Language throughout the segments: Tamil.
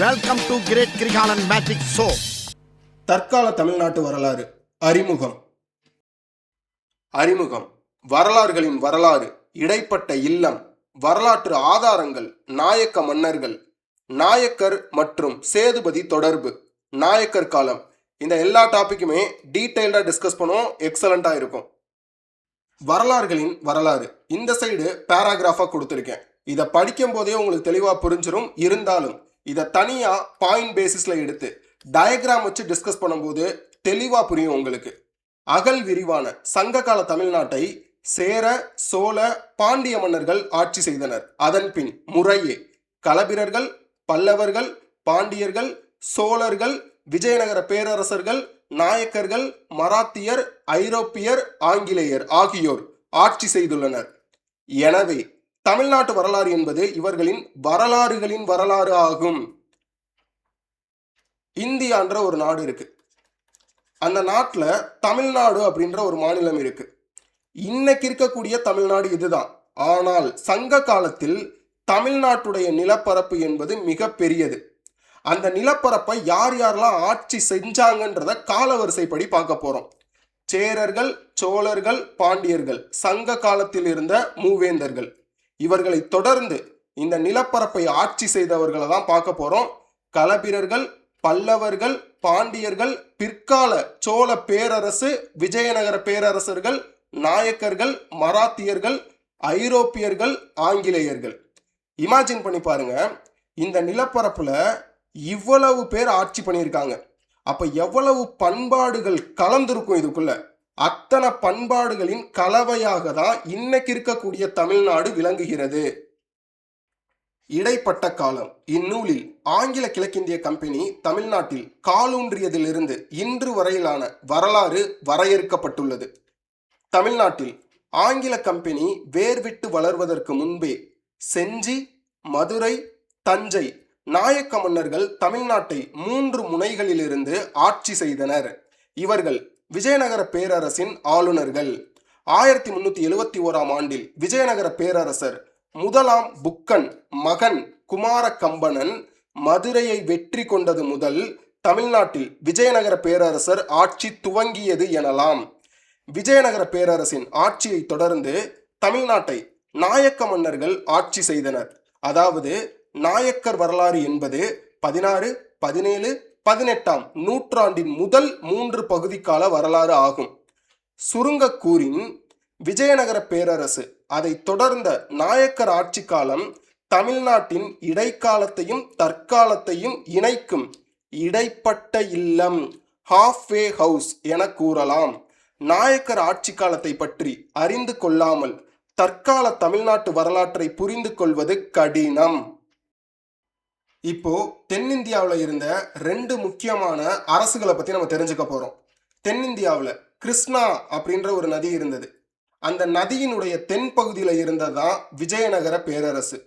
Welcome to great Krikalan magic show. தற்கால தமிழ்நாட்டு வரலாறு அறிமுகம். வரலாறுகளின் வரலாறு, இடைப்பட்ட இல்லம், வரலாற்று ஆதாரங்கள், நாயக்க மன்னர்கள், நாயக்கர் மற்றும் சேதுபதி தொடர்பு, நாயக்கர் காலம். இந்த எல்லா டாபிக்குமே டீட்டெயில்டாக டிஸ்கஸ் பண்ணுவோம். எக்ஸலண்ட்டாக இருக்கும். வரலாறுகளின் வரலாறு இந்த சைடு பேராகிராஃபாக கொடுத்துருக்கேன். இதை படிக்கும் போதே உங்களுக்கு தெளிவாக புரிஞ்சிடும். இருந்தாலும் இதை தனியாக பாயிண்ட் பேசிஸில் எடுத்து டயக்ராம் வச்சு டிஸ்கஸ் பண்ணும்போது தெளிவாக புரியும் உங்களுக்கு. அகல் விரிவான சங்க கால தமிழ்நாட்டை சேர, சோழ, பாண்டிய மன்னர்கள் ஆட்சி செய்தனர். அதன் பின் முறையே களபிரர்கள், பல்லவர்கள், பாண்டியர்கள், சோழர்கள், விஜயநகர பேரரசர்கள், நாயக்கர்கள், மராத்தியர், ஐரோப்பியர், ஆங்கிலேயர் ஆகியோர் ஆட்சி செய்துள்ளனர். எனவே தமிழ்நாட்டு வரலாறு என்பது இவர்களின் வரலாறுகளின் வரலாறு ஆகும். இந்தியான்ற ஒரு நாடு இருக்கு. அந்த நாட்டில் தமிழ்நாடு அப்படின்ற ஒரு மாநிலம் இருக்கு. இன்னைக்கு இருக்கக்கூடிய தமிழ்நாடு இதுதான். ஆனால் சங்க காலத்தில் தமிழ்நாட்டுடைய நிலப்பரப்பு என்பது மிக பெரியது. அந்த நிலப்பரப்பை யார் யாரெல்லாம் ஆட்சி செஞ்சாங்கன்றத காலவரிசைப்படி பார்க்க போறோம். சேரர்கள், சோழர்கள், பாண்டியர்கள், சங்க காலத்தில் இருந்த மூவேந்தர்கள், இவர்களை தொடர்ந்து இந்த நிலப்பரப்பை ஆட்சி செய்தவர்களை தான் பார்க்க போறோம். களபிரர்கள், பல்லவர்கள், பாண்டியர்கள், பிற்கால சோழ பேரரசு, விஜயநகர பேரரசர்கள், நாயக்கர்கள், மராத்தியர்கள், ஐரோப்பியர்கள், ஆங்கிலேயர்கள். இமேஜின் பண்ணி பாருங்க, இந்த நிலப்பரப்புல இவ்வளவு பேர் ஆட்சி பண்ணியிருக்காங்க. அப்ப எவ்வளவு பண்பாடுகள் கலந்திருக்கும் இதுக்குள்ள. அத்தனை பண்பாடுகளின் கலவையாக தான் இன்னைக்கு இருக்கக்கூடிய தமிழ்நாடு விளங்குகிறது. இடைப்பட்ட காலம். இந்நூலில் ஆங்கில கிழக்கிந்திய கம்பெனி தமிழ்நாட்டில் காலூன்றியதிலிருந்து இன்று வரையிலான வரலாறு வரையறுக்கப்பட்டுள்ளது. தமிழ்நாட்டில் ஆங்கில கம்பெனி வேர்விட்டு வளர்வதற்கு முன்பே செஞ்சி, மதுரை, தஞ்சை நாயக்க மன்னர்கள் தமிழ்நாட்டை 3 முனைகளிலிருந்து ஆட்சி செய்தனர். இவர்கள் விஜயநகர பேரரசின் ஆளுநர்கள். 1371 ஆண்டில் விஜயநகர பேரரசர் முதலாம் புக்கன் மகன் குமார கம்பனன் மதுரையை வெற்றி கொண்டது முதல் தமிழ்நாட்டில் விஜயநகர பேரரசர் ஆட்சி துவங்கியது எனலாம். விஜயநகர பேரரசின் ஆட்சியை தொடர்ந்து தமிழ்நாட்டை நாயக்க மன்னர்கள் ஆட்சி செய்தனர். அதாவது நாயக்கர் வரலாறு என்பது 16, 17, 18ஆம் நூற்றாண்டின் முதல் 3 பகுதிக்கால வரலாறு ஆகும். சுருங்க கூறின் விஜயநகர பேரரசு, அதை தொடர்ந்த நாயக்கர் ஆட்சி காலம் தமிழ்நாட்டின் இடைக்காலத்தையும் தற்காலத்தையும் இணைக்கும் இடைப்பட்ட இல்லம், ஹாஃப்வே ஹவுஸ் என கூறலாம். நாயக்கர் ஆட்சி காலத்தை பற்றி அறிந்து கொள்ளாமல் தற்கால தமிழ்நாட்டு வரலாற்றை புரிந்து கொள்வது கடினம். இப்போ தென்னிந்தியாவில் இருந்த 2 முக்கியமான அரசுகளை பற்றி நம்ம தெரிஞ்சுக்க போகிறோம். தென்னிந்தியாவில் கிருஷ்ணா அப்படின்ற ஒரு நதி இருந்தது. அந்த நதியினுடைய தென்பகுதியில் இருந்ததுதான் விஜயநகர பேரரசு.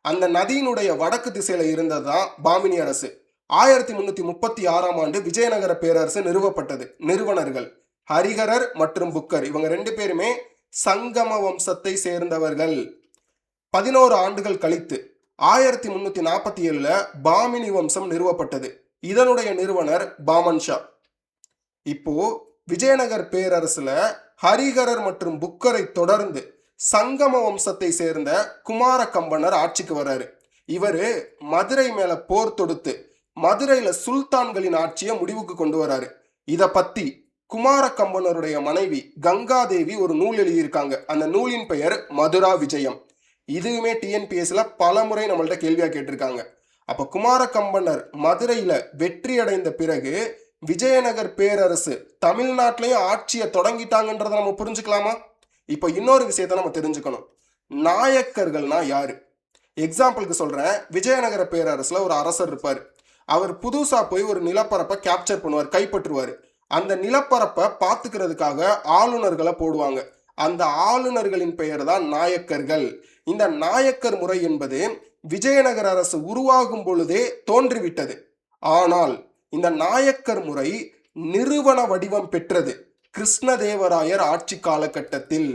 அந்த நதியினுடைய வடக்கு திசையில் இருந்ததுதான் பாமினி அரசு. 1336ஆம் ஆண்டு விஜயநகர பேரரசு நிறுவப்பட்டது. நிறுவனர்கள் ஹரிஹரர் மற்றும் புக்கர், இவங்க 2 பேருமே சங்கம வம்சத்தை சேர்ந்தவர்கள். 11 ஆண்டுகள் கழித்து 1347 பாமினி வம்சம் நிறுவப்பட்டது. இதனுடைய நிறுவனர் பாமன் ஷா. இப்போ விஜயநகர் பேரரசுல ஹரிஹரர் மற்றும் புக்கரை தொடர்ந்து சங்கம வம்சத்தை சேர்ந்த குமார கம்பனர் ஆட்சிக்கு வர்றாரு. இவரு மதுரை மேல போர் தொடுத்து மதுரையில சுல்தான்களின் ஆட்சியை முடிவுக்கு கொண்டு வராரு. இத பத்தி குமார கம்பனருடைய மனைவி கங்காதேவி ஒரு நூல் எழுதியிருக்காங்க. அந்த நூலின் பெயர் மதுரா விஜயம். இதுவுமே டிஎன்பிஎஸ்ல பல முறை நம்மள்ட்ட கேள்வியா கேட்டிருக்காங்க. அப்ப குமார கம்பனர் மதுரையில வெற்றி அடைந்த பிறகு விஜயநகர் பேரரசு தமிழ்நாட்டிலையும் ஆட்சியை தொடங்கிட்டாங்கன்றத நம்ம புரிஞ்சுக்கலாமா? இப்போ இன்னொரு விஷயத்த நம்ம தெரிஞ்சுக்கணும். நாயக்கர்கள்னா யாரு? எக்ஸாம்பிளுக்கு சொல்றேன். விஜயநகர பேரரசுல ஒரு அரசர் இருப்பார். அவர் புதுசா போய் ஒரு நிலப்பரப்பை கேப்சர் பண்ணுவார், கைப்பற்றுவார். அந்த நிலப்பரப்பை பார்த்துக்கிறதுக்காக ஆளுநர்களை போடுவாங்க. அந்த ஆளுநர்களின் பெயர் தான் நாயக்கர்கள். இந்த நாயக்கர் முறை என்பது விஜயநகர அரசு உருவாகும் பொழுதே தோன்றிவிட்டது. ஆனால் இந்த நாயக்கர் முறை நிறுவன வடிவம் பெற்றது கிருஷ்ணதேவராயர் ஆட்சி காலகட்டத்தில்.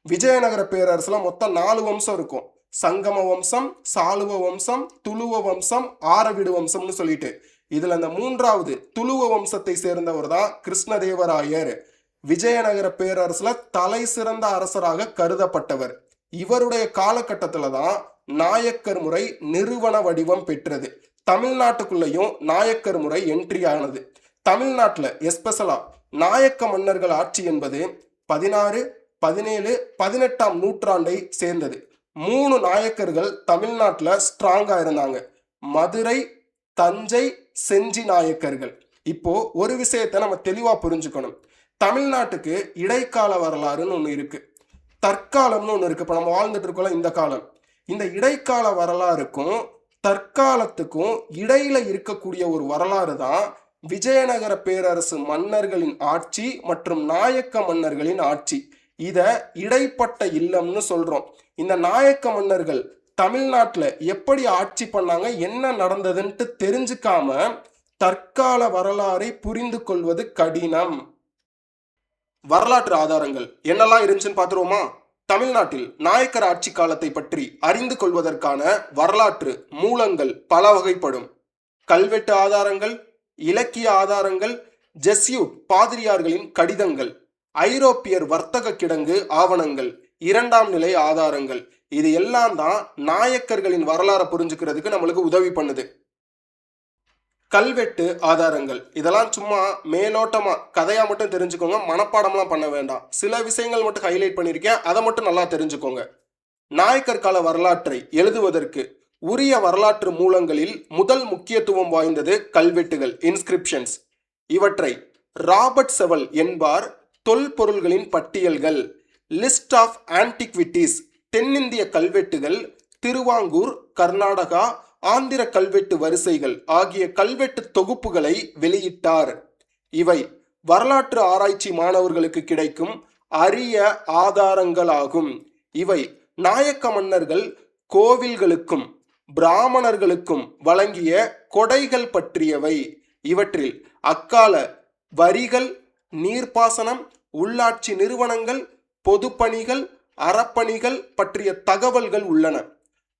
விஜயநகர பேரரசுல மொத்தம் 4 வம்சம் இருக்கும். சங்கம வம்சம், சாளுவ வம்சம், துளுவ வம்சம், ஆரவிடு வம்சம்னு சொல்லிட்டு இதுல அந்த மூன்றாவது துளுவ வம்சத்தை சேர்ந்தவர் தான் கிருஷ்ணதேவராயர். விஜயநகர பேரரசுல தலை சிறந்த அரசராக கருதப்பட்டவர். இவருடைய காலகட்டத்துல தான் நாயக்கர் முறை நிறுவன வடிவம் பெற்றது. தமிழ்நாட்டுக்குள்ளேயும் நாயக்கர் முறை என்ட்ரி ஆனது. தமிழ்நாட்டில் எஸ்பெஷலா நாயக்க மன்னர்கள் ஆட்சி என்பது 16, 17, 18ஆம் நூற்றாண்டை சேர்ந்தது. 3 நாயக்கர்கள் தமிழ்நாட்டில் ஸ்ட்ராங்கா இருந்தாங்க. மதுரை, தஞ்சை, செஞ்சி நாயக்கர்கள். இப்போ ஒரு விஷயத்தை நம்ம தெளிவா புரிஞ்சுக்கணும். தமிழ்நாட்டுக்கு இடைக்கால வரலாறுன்னு ஒன்று இருக்கு, தற்காலம்னு ஒன்று இருக்கு. இப்போ நம்ம வாழ்ந்துட்டு இருக்கோம் இந்த காலம். இந்த இடைக்கால வரலாறுக்கும் தற்காலத்துக்கும் இடையில இருக்கக்கூடிய ஒரு வரலாறு தான் விஜயநகர பேரரசு மன்னர்களின் ஆட்சி மற்றும் நாயக்க மன்னர்களின் ஆட்சி. இத இடைப்பட்ட இல்லம்னு சொல்றோம். இந்த நாயக்க மன்னர்கள் தமிழ்நாட்டில் எப்படி ஆட்சி பண்ணாங்க, என்ன நடந்ததுன்ட்டு தெரிஞ்சுக்காம தற்கால வரலாறை புரிந்து கொள்வது கடினம். வரலாற்று ஆதாரங்கள் என்னெல்லாம் இருந்துச்சுன்னு பார்த்துருவோமா? தமிழ்நாட்டில் நாயக்கர் ஆட்சி காலத்தை பற்றி அறிந்து கொள்வதற்கான வரலாற்று மூலங்கள் பல வகைப்படும். கல்வெட்டு ஆதாரங்கள், இலக்கிய ஆதாரங்கள், ஜெஸ்யூட் பாதிரியார்களின் கடிதங்கள், ஐரோப்பியர் வர்த்தக கிடங்கு ஆவணங்கள், 2ஆம் நிலை ஆதாரங்கள். இது எல்லாம் தான் நாயக்கர்களின் வரலாறை புரிஞ்சுக்கிறதுக்கு நம்மளுக்கு உதவி பண்ணுது. கல்வெட்டு ஆதாரங்கள் இதெல்லாம் சும்மா மேலோட்டமா கதையா மட்டும் தெரிஞ்சுக்கோங்க, மனப்பாடம்லாம் பண்ண வேண்டாம். சில விஷயங்கள் மட்டும் ஹைலைட் பண்ணியிருக்கேன், அதை மட்டும் நல்லா தெரிஞ்சுக்கோங்க. நாயக்கர் கால வரலாற்றை எழுதுவதற்கு உரிய வரலாற்று மூலங்களில் முதல் முக்கியத்துவம் வாய்ந்தது கல்வெட்டுகள், இன்ஸ்கிரிப்ஷன்ஸ். இவற்றை ராபர்ட் செவல் என்பார் தொல்பொருள்களின் பட்டியல்கள், லிஸ்ட் ஆஃப் ஆன்டிக்விட்டிஸ், தென்னிந்திய கல்வெட்டுகள், திருவாங்கூர், கர்நாடகா, ஆந்திர கல்வெட்டு வரிசைகள் ஆகிய கல்வெட்டு தொகுப்புகளை வெளியிட்டார். இவை வரலாற்று ஆராய்ச்சி மாணவர்களுக்கு கிடைக்கும் அரிய ஆதாரங்களாகும். இவை நாயக்க மன்னர்கள் கோவில்களுக்கும் பிராமணர்களுக்கும் வழங்கிய கொடைகள் பற்றியவை. இவற்றில் அக்கால வரிகள், நீர்ப்பாசனம், உள்ளாட்சி நிறுவனங்கள், பொதுப்பணிகள், அறப்பணிகள் பற்றிய தகவல்கள் உள்ளன.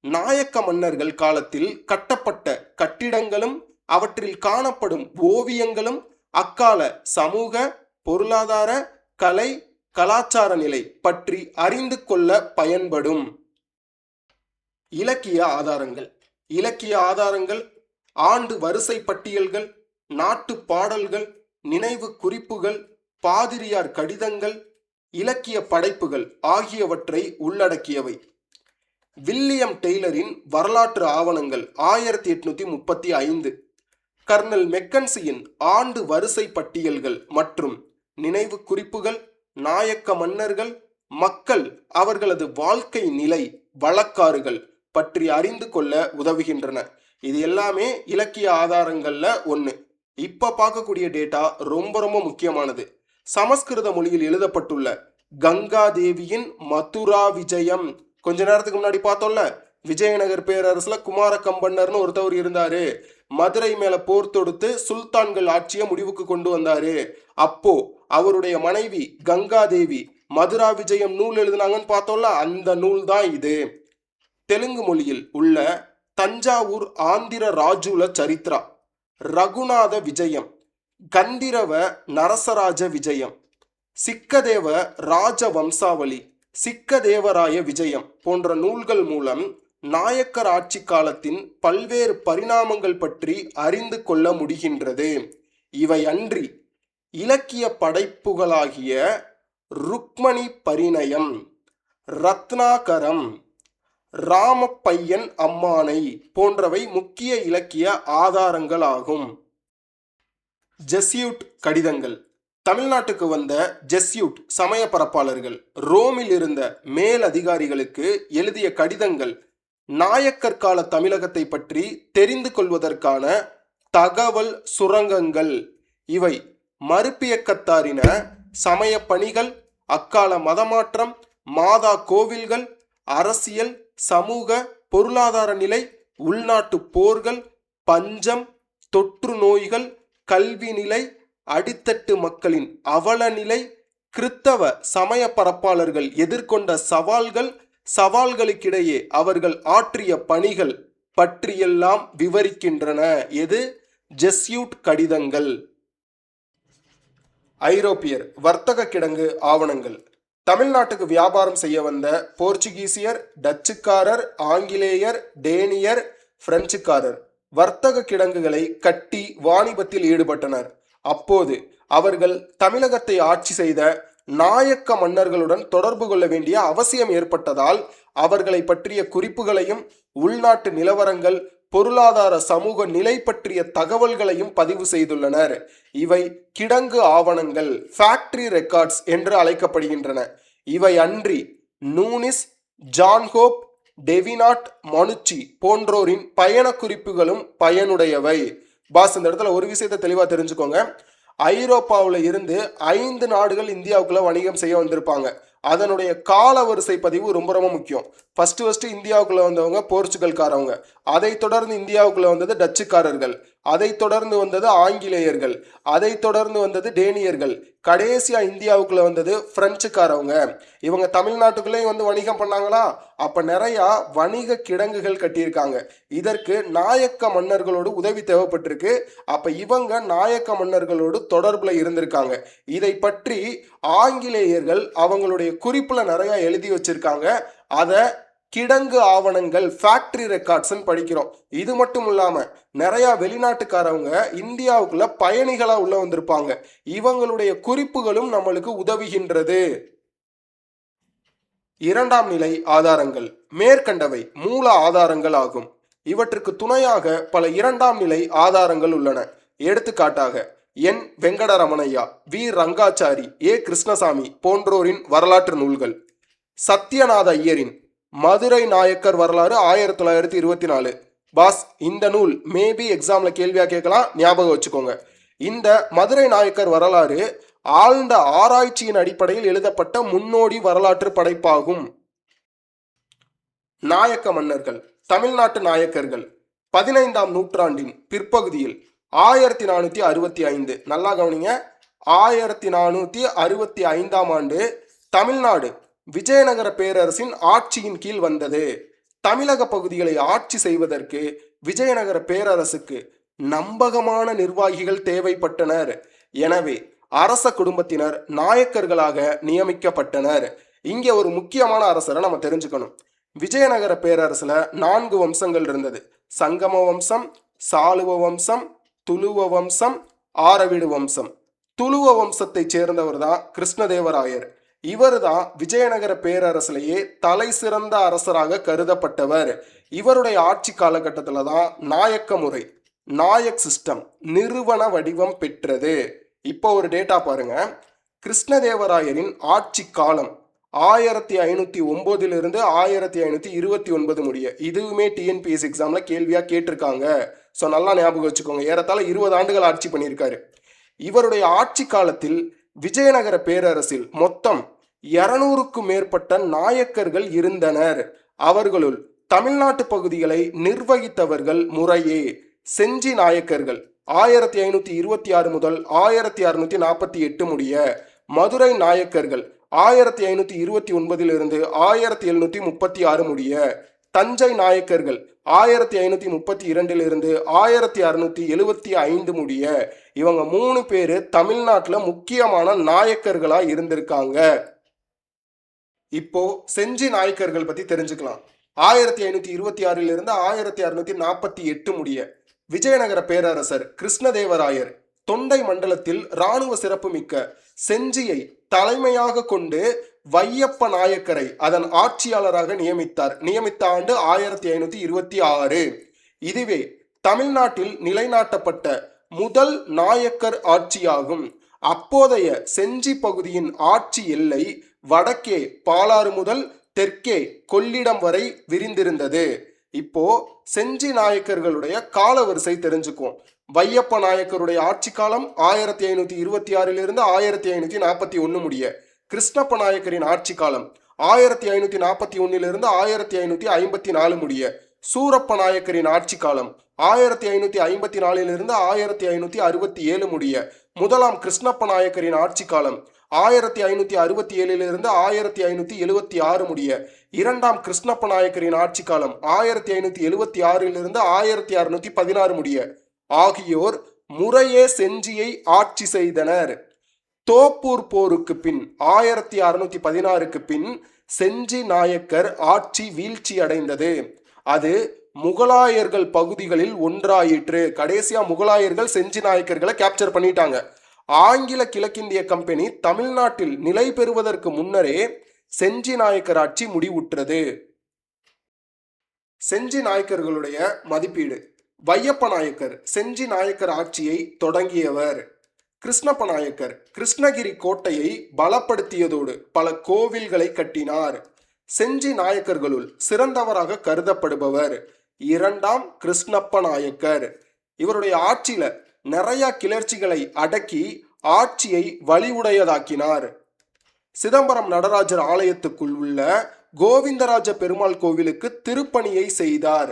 நாயக்க மன்னர்கள் காலத்தில் கட்டப்பட்ட கட்டிடங்களும் அவற்றில் காணப்படும் ஓவியங்களும் அக்கால சமூக, பொருளாதார, கலை, கலாச்சார நிலை பற்றி அறிந்து கொள்ள பயன்படும். இலக்கிய ஆதாரங்கள். இலக்கிய ஆதாரங்கள் ஆண்டு வரிசை பட்டியல்கள், நாட்டு பாடல்கள், நினைவு குறிப்புகள், பாதிரியார் கடிதங்கள், இலக்கிய படைப்புகள் ஆகியவற்றை உள்ளடக்கியவை. வில்லியம் டெய்லரின் வரலாற்று ஆவணங்கள் 1835, கர்னல் மெக்கன்சியின் ஆண்டு வரிசை பட்டியல்கள் மற்றும் நினைவு குறிப்புகள் நாயக்க மன்னர்கள், மக்கள், அவர்களது வாழ்க்கை நிலை, வழக்காறுகள் பற்றி அறிந்து கொள்ள உதவுகின்றன. இது எல்லாமே இலக்கிய ஆதாரங்கள்ல ஒன்று. இப்ப பார்க்கக்கூடிய டேட்டா ரொம்ப ரொம்ப முக்கியமானது. சமஸ்கிருத மொழியில் எழுதப்பட்டுள்ள கங்காதேவியின் மதுரா விஜயம். கொஞ்ச நேரத்துக்கு முன்னாடி பார்த்தோம்ல, விஜயநகர் பேரரசுல குமார கம்பன்னர்னு ஒருத்தவர் இருந்தாரு. மதுரை மேல போர் தொடுத்து சுல்தான்கள் ஆட்சியை முடிவுக்கு கொண்டு வந்தாரு. அப்போ அவருடைய மனைவி கங்காதேவி மதுரா விஜயம் நூல் எழுதினாங்கன்னு பார்த்தோம்ல, அந்த நூல் தான் இது. தெலுங்கு மொழியில் உள்ள தஞ்சாவூர் ஆந்திர ராஜுல சரித்ரா, ரகுநாத விஜயம், கந்திரவ நரசராஜ விஜயம், சிக்கதேவ ராஜ வம்சாவளி, சிக்கதேவராய விஜயம் போன்ற நூல்கள் மூலம் நாயக்கர் ஆட்சி காலத்தின் பல்வேறு பரிணாமங்கள் பற்றி அறிந்து கொள்ள முடிகின்றது. இவை அன்றி இலக்கிய படைப்புகளாகிய ருக்மணி பரிணயம், ரத்னாகரம், ராமப்பையன் அம்மானை போன்றவை முக்கிய இலக்கிய ஆதாரங்களாகும். ஜெஸ்யூட் கடிதங்கள். தமிழ்நாட்டுக்கு வந்த ஜெஸ்யூட் சமய பரப்பாளர்கள் ரோமில் இருந்த மேல் அதிகாரிகளுக்கு எழுதிய கடிதங்கள் நாயக்கர் கால தமிழகத்தை பற்றி தெரிந்து கொள்வதற்கான தகவல் சுரங்கங்கள். இவை மறுபியக்கத்தாரின சமய பணிகள், அக்கால மதமாற்றம், மாதா கோவில்கள், அரசியல், சமூக, பொருளாதார நிலை, உள்நாட்டு போர்கள், பஞ்சம், தொற்று நோய்கள், கல்வி நிலை, அடித்தட்டு மக்களின் அவல நிலை, கிறித்தவ சமய பரப்பாளர்கள் எதிர்கொண்ட சவால்கள், சவால்களுக்கிடையே அவர்கள் ஆற்றிய பணிகள் பற்றியெல்லாம் விவரிக்கின்றன. எது? ஜெஸ்யூட் கடிதங்கள். ஐரோப்பியர் வர்த்தக கிடங்கு ஆவணங்கள். தமிழ்நாட்டுக்கு வியாபாரம் செய்ய வந்த போர்ச்சுகீசியர், டச்சுக்காரர், ஆங்கிலேயர், டேனியர், பிரெஞ்சுக்காரர் வர்த்தக கிடங்குகளை கட்டி வாணிபத்தில் ஈடுபட்டனர். அப்போது அவர்கள் தமிழகத்தை ஆட்சி செய்த நாயக்க மன்னர்களுடன் தொடர்பு கொள்ள வேண்டிய அவசியம் ஏற்பட்டதால் அவர்களை பற்றிய குறிப்புகளையும் உள்நாட்டு நிலவரங்கள், பொருளாதார சமூக நிலை பற்றிய தகவல்களையும் பதிவு செய்துள்ளனர். இவை கிடங்கு ஆவணங்கள், ஃபேக்டரி ரெக்கார்ட்ஸ் என்று அழைக்கப்படுகின்றன. இவை அன்றி நூனிஸ், ஜான் ஹோப், டெவினாட், மனுச்சி போன்றோரின் பயண குறிப்புகளும் பயனுடையவை. பாஸ், இந்த இடத்துல ஒரு விஷயத்தை தெளிவாக தெரிஞ்சுக்கோங்க. ஐரோப்பாவில் இருந்து 5 நாடுகள் இந்தியாவுக்குள்ள வணிகம் செய்ய வந்திருப்பாங்க. அதனுடைய கால வரிசை பதிவு ரொம்ப ரொம்ப முக்கியம். ஃபர்ஸ்ட் இந்தியாவுக்குள்ள வந்தவங்க போர்ச்சுகல்காரவங்க, அதை தொடர்ந்து இந்தியாவுக்குள்ள வந்தது டச்சுக்காரர்கள், அதை தொடர்ந்து வந்தது ஆங்கிலேயர்கள், அதை தொடர்ந்து வந்தது டேனியர்கள், கடைசியா இந்தியாவுக்குள்ள வந்தது பிரெஞ்சுக்காரவங்க. இவங்க தமிழ்நாட்டுக்குள்ளேயும் வந்து வணிகம் பண்ணாங்களா? அப்ப நிறைய வணிக கிடங்குகள் கட்டியிருக்காங்க. இதற்கு நாயக்க மன்னர்களோடு உதவி தேவைப்பட்டிருக்கு. அப்ப இவங்க நாயக்க மன்னர்களோடு தொடர்புல இருந்திருக்காங்க. இதை பற்றி ஆங்கிலேயர்கள் அவங்களுடைய குறிப்புல நிறைய எழுதி வச்சிருக்காங்க. அதை கிடங்கு ஆவணங்கள், ஃபேக்டரி ரெக்கார்ட்ஸ் படிக்கிறோம். இது மட்டும் இல்லாம நிறைய வெளிநாட்டுக்காரவங்க இந்தியாவுக்குள்ள பயணிகளா உள்ள வந்திருப்பாங்க. இவங்களுடைய குறிப்புகளும் நம்மளுக்கு உதவுகின்றது. 2ஆம் நிலை ஆதாரங்கள். மேற்கண்டவை மூல ஆதாரங்கள் ஆகும். இவற்றுக்கு துணையாக பல 2ஆம் நிலை ஆதாரங்கள் உள்ளன. எடுத்துக்காட்டாக என் வெங்கடரமணையா, வி ரங்காச்சாரி, ஏ கிருஷ்ணசாமி போன்றோரின் வரலாற்று நூல்கள், சத்யநாத ஐயரின் மதுரை நாயக்கர் வரலாறு 1924. பாஸ், இந்த நூல் மேபி எக்ஸாம்ல கேள்வியா கேட்கலாம், ஞாபகம் வச்சுக்கோங்க. இந்த மதுரை நாயக்கர் வரலாறு ஆழ்ந்த ஆராய்ச்சியின் அடிப்படையில் எழுதப்பட்ட முன்னோடி வரலாற்று படைப்பாகும். நாயக்க மன்னர்கள். தமிழ்நாட்டு நாயக்கர்கள் 15ஆம் நூற்றாண்டின் பிற்பகுதியில் 1465, நல்லா கவனிங்க, 1465ஆம் ஆண்டு தமிழ்நாடு விஜயநகர பேரரசின் ஆட்சியின் கீழ் வந்தது. தமிழக பகுதிகளை ஆட்சி செய்வதற்கு விஜயநகர பேரரசுக்கு நம்பகமான நிர்வாகிகள் தேவைப்பட்டனர். எனவே அரச குடும்பத்தினர் நாயக்கர்களாக நியமிக்கப்பட்டனர். இங்கே ஒரு முக்கியமான அரசரை நம்ம தெரிஞ்சுக்கணும். விஜயநகர பேரரசுல 4 வம்சங்கள் இருந்தது. சங்கம வம்சம், சாளுவ வம்சம், துளுவ வம்சம், ஆரவிடு வம்சம். துளுவ வம்சத்தை சேர்ந்தவர் தான் கிருஷ்ணதேவராயர். இவர் தான் விஜயநகர பேரரசிலேயே தலை சிறந்த அரசராக கருதப்பட்டவர். இவருடைய ஆட்சி காலகட்டத்தில் தான் நாயக்க முறை, நாயக் சிஸ்டம் நிறுவன வடிவம் பெற்றது. இப்போ ஒரு டேட்டா பாருங்க. கிருஷ்ணதேவராயரின் ஆட்சி காலம் 1509 1529 முடிய. இதுவுமே டிஎன்பிஎஸ்சி எக்ஸாம்ல கேள்வியா கேட்டிருக்காங்க. ஸோ நல்லா ஞாபகம் வச்சுக்கோங்க. ஏறத்தாழ 20 ஆண்டுகள் ஆட்சி பண்ணியிருக்காரு. இவருடைய ஆட்சி காலத்தில் விஜயநகர பேரரசில் மொத்தம் 200க்கும் மேற்பட்ட நாயக்கர்கள் இருந்தனர். அவர்களுள் தமிழ்நாட்டு பகுதிகளை நிர்வகித்தவர்கள் முறையே செஞ்சி நாயக்கர்கள் 1526 முதல் 1648 முடிய, மதுரை நாயக்கர்கள் 1529 1736 முடிய, தஞ்சை நாயக்கர்கள் 1532 1675 முடிய. இவங்க 3 பேரு தமிழ்நாட்டில் முக்கியமான நாயக்கர்களா இருந்திருக்காங்க. இப்போ செஞ்சி நாயக்கர்கள் பத்தி தெரிஞ்சுக்கலாம். 1526 1648 முடிய விஜயநகர பேரரசர் கிருஷ்ணதேவராயர் தொண்டை மண்டலத்தில் இராணுவ சிறப்பு மிக்க செஞ்சியை தலைமையாக கொண்டு வையப்ப நாயக்கரை அதன் ஆட்சியாளராக நியமித்த ஆண்டு 1526. இதுவே தமிழ்நாட்டில் நிலைநாட்டப்பட்ட முதல் நாயக்கர் ஆட்சியாகும். அப்போதைய செஞ்சி பகுதியின் ஆட்சி எல்லை வடக்கே பாலாறு முதல் தெற்கே கொள்ளிடம் வரை விரிந்திருந்தது. இப்போ செஞ்சி நாயக்கர்களுடைய காலவரிசை தெரிஞ்சுக்குவோம். வையப்ப நாயக்கருடைய ஆட்சி காலம் 1526 1541 முடிய. கிருஷ்ணப்ப நாயக்கரின் ஆட்சி காலம் 1541 1554 முடிய. சூரப்ப நாயக்கரின் ஆட்சி காலம் 1554 1567 முடிய. முதலாம் கிருஷ்ணப்ப நாயக்கரின் ஆட்சி காலம் 1567 1576 முடிய. இரண்டாம் கிருஷ்ணப்ப நாயக்கரின் ஆட்சி காலம் 1576 1616 முடிய ஆகியோர் முறையே செஞ்சியை ஆட்சி செய்தனர். தோப்பூர் போருக்கு பின் 1616 பின் செஞ்சி நாயக்கர் ஆட்சி வீழ்ச்சி அடைந்தது. அது முகலாயர்கள் பகுதிகளில் ஒன்றாயிற்று. கடைசியா முகலாயர்கள் செஞ்சி நாயக்கர்களை கேப்சர் பண்ணிட்டாங்க. ஆங்கில கிழக்கிந்திய கம்பெனி தமிழ்நாட்டில் நிலை பெறுவதற்கு முன்னரே செஞ்சி நாயக்கர் ஆட்சி முடிவுற்றது. செஞ்சி நாயக்கர்களுடைய மதிப்பீடு. வையப்ப நாயக்கர் செஞ்சி நாயக்கர் ஆட்சியை தொடங்கியவர். கிருஷ்ணப்ப நாயக்கர் கிருஷ்ணகிரி கோட்டையை பலப்படுத்தியதோடு பல கோவில்களை கட்டினார். செஞ்சி நாயக்கர்களுள் சிறந்தவராக கருதப்படுபவர் இரண்டாம் கிருஷ்ணப்ப நாயக்கர். இவருடைய ஆட்சியில நிறைய கிளர்ச்சிகளை அடக்கி ஆட்சியை வலிவுடையதாக்கினார். சிதம்பரம் நடராஜர் ஆலயத்துக்குள் உள்ள கோவிந்தராஜ பெருமாள் கோவிலுக்கு திருப்பணியை செய்தார்.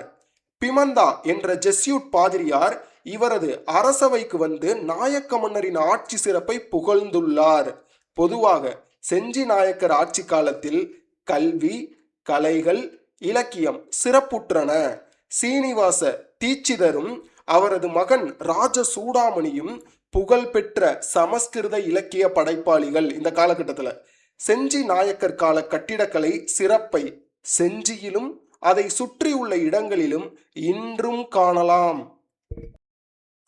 பிமந்தா என்ற ஜெஸ்யூட் பாதிரியார் இவரது அரசவைக்கு வந்து நாயக்க மன்னரின் ஆட்சி சிறப்பை புகழ்ந்துள்ளார். பொதுவாக செஞ்சி நாயக்கர் ஆட்சி காலத்தில் கல்வி, கலைகள், இலக்கியம் சிறப்புற்றன. சீனிவாச தீட்சிதரும் அவரது மகன் ராஜ சூடாமணியும் புகழ்பெற்ற சமஸ்கிருத இலக்கிய படைப்பாளிகள். இந்த காலகட்டத்தில் செஞ்சி நாயக்கர் கால கட்டிடக்கலை சிறப்பை செஞ்சியிலும் அதை சுற்றியுள்ள இடங்களிலும் இன்றும் காணலாம்.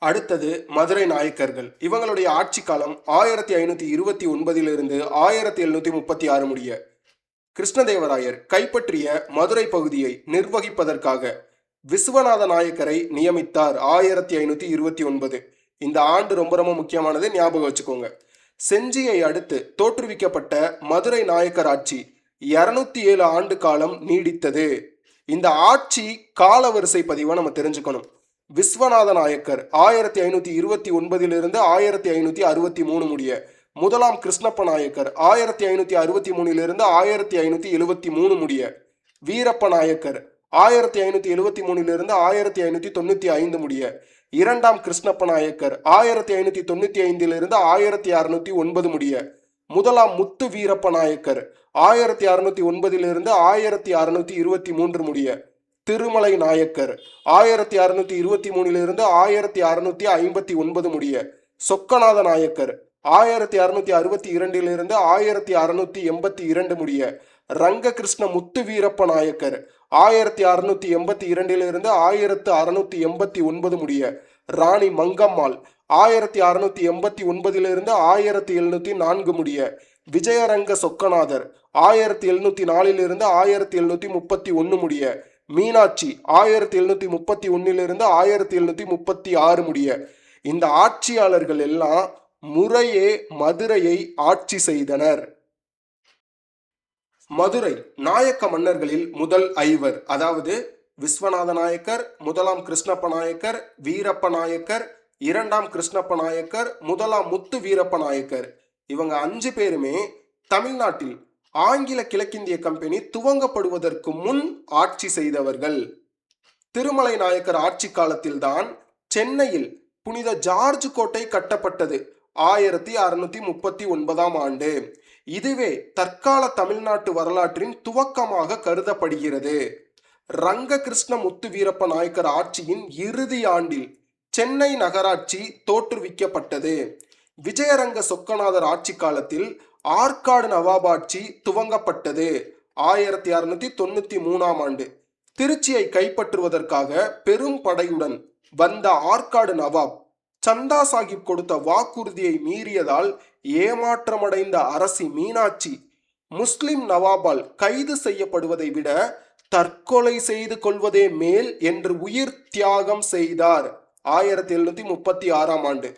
அடுத்தது மதுரை நாயக்கர்கள். இவங்களுடைய ஆட்சி காலம் 1529 1736 முடிய. கிருஷ்ணதேவராயர் கைப்பற்றிய மதுரை பகுதியை நிர்வகிப்பதற்காக விஸ்வநாத நாயக்கரை நியமித்தார் 1529. இந்த ஆண்டு ரொம்ப ரொம்ப முக்கியமானது, ஞாபகம் வச்சுக்கோங்க. செஞ்சியை அடுத்து தோற்றுவிக்கப்பட்ட மதுரை நாயக்கர் ஆட்சி 207 ஆண்டு காலம் நீடித்தது. இந்த ஆட்சி காலவரிசை பதிவை நம்ம தெரிஞ்சுக்கணும். விஸ்வநாத நாயக்கர் 1529 1563 முடிய. முதலாம் கிருஷ்ணப்ப நாயக்கர் 1563 1573 முடிய. வீரப்ப நாயக்கர் 1573 1595 முடிய. இரண்டாம் கிருஷ்ணப்ப நாயக்கர் 1595 1609 முடிய. முதலாம் முத்து வீரப்ப நாயக்கர் 1609 1623 முடிய. திருமலை நாயக்கர் 1623 1659 முடிய. சொக்கநாத நாயக்கர் 1662 1682 முடிய. ரங்ககிருஷ்ண முத்து வீரப்ப நாயக்கர் 1682 1689 முடிய. ராணி மங்கம்மாள் 1689 1704 முடிய. விஜயரங்க சொக்கநாதர் 1704 1731 முடிய. மீனாட்சி 1731 1736 முடிய. இந்த ஆட்சியாளர்கள் எல்லாம் முறையே மதுரையை ஆட்சி செய்தனர். மதுரை நாயக்க மன்னர்களில் முதல் 5 அதாவது விஸ்வநாத நாயக்கர், முதலாம் கிருஷ்ணப்ப நாயக்கர், வீரப்ப நாயக்கர், இரண்டாம் கிருஷ்ணப்ப நாயக்கர், முதலாம் முத்து வீரப்ப நாயக்கர், இவங்க 5 பேருமே தமிழ்நாட்டில் ஆங்கில கிழக்கிந்திய கம்பெனி துவங்கப்படுவதற்கு முன் ஆட்சி செய்தவர்கள். திருமலை நாயக்கர் ஆட்சி காலத்தில்தான் சென்னையில் புனித ஜார்ஜ் கோட்டை கட்டப்பட்டது 1639 ஆண்டு. இதுவே தற்கால தமிழ்நாட்டு வரலாற்றின் துவக்கமாக கருதப்படுகிறது. ரங்ககிருஷ்ண முத்து வீரப்ப நாயக்கர் ஆட்சியின் இறுதி ஆண்டில் சென்னை நகராட்சி தோற்றுவிக்கப்பட்டது. விஜயரங்க சொக்கநாதர் ஆட்சி காலத்தில் ஆற்காடு நவாபாட்சி துவங்கப்பட்டது 1693 ஆண்டு. திருச்சியை கைப்பற்றுவதற்காக பெரும் படையுடன் வந்த ஆற்காடு நவாப் சந்தா சாஹிப் கொடுத்த வாக்குறுதியை மீறியதால் ஏமாற்றமடைந்த அரசி மீனாட்சி முஸ்லிம் நவாபால் கைது செய்யப்படுவதை விட தற்கொலை செய்து கொள்வதே மேல் என்று உயிர் தியாகம் செய்தார் 1736 ஆண்டு.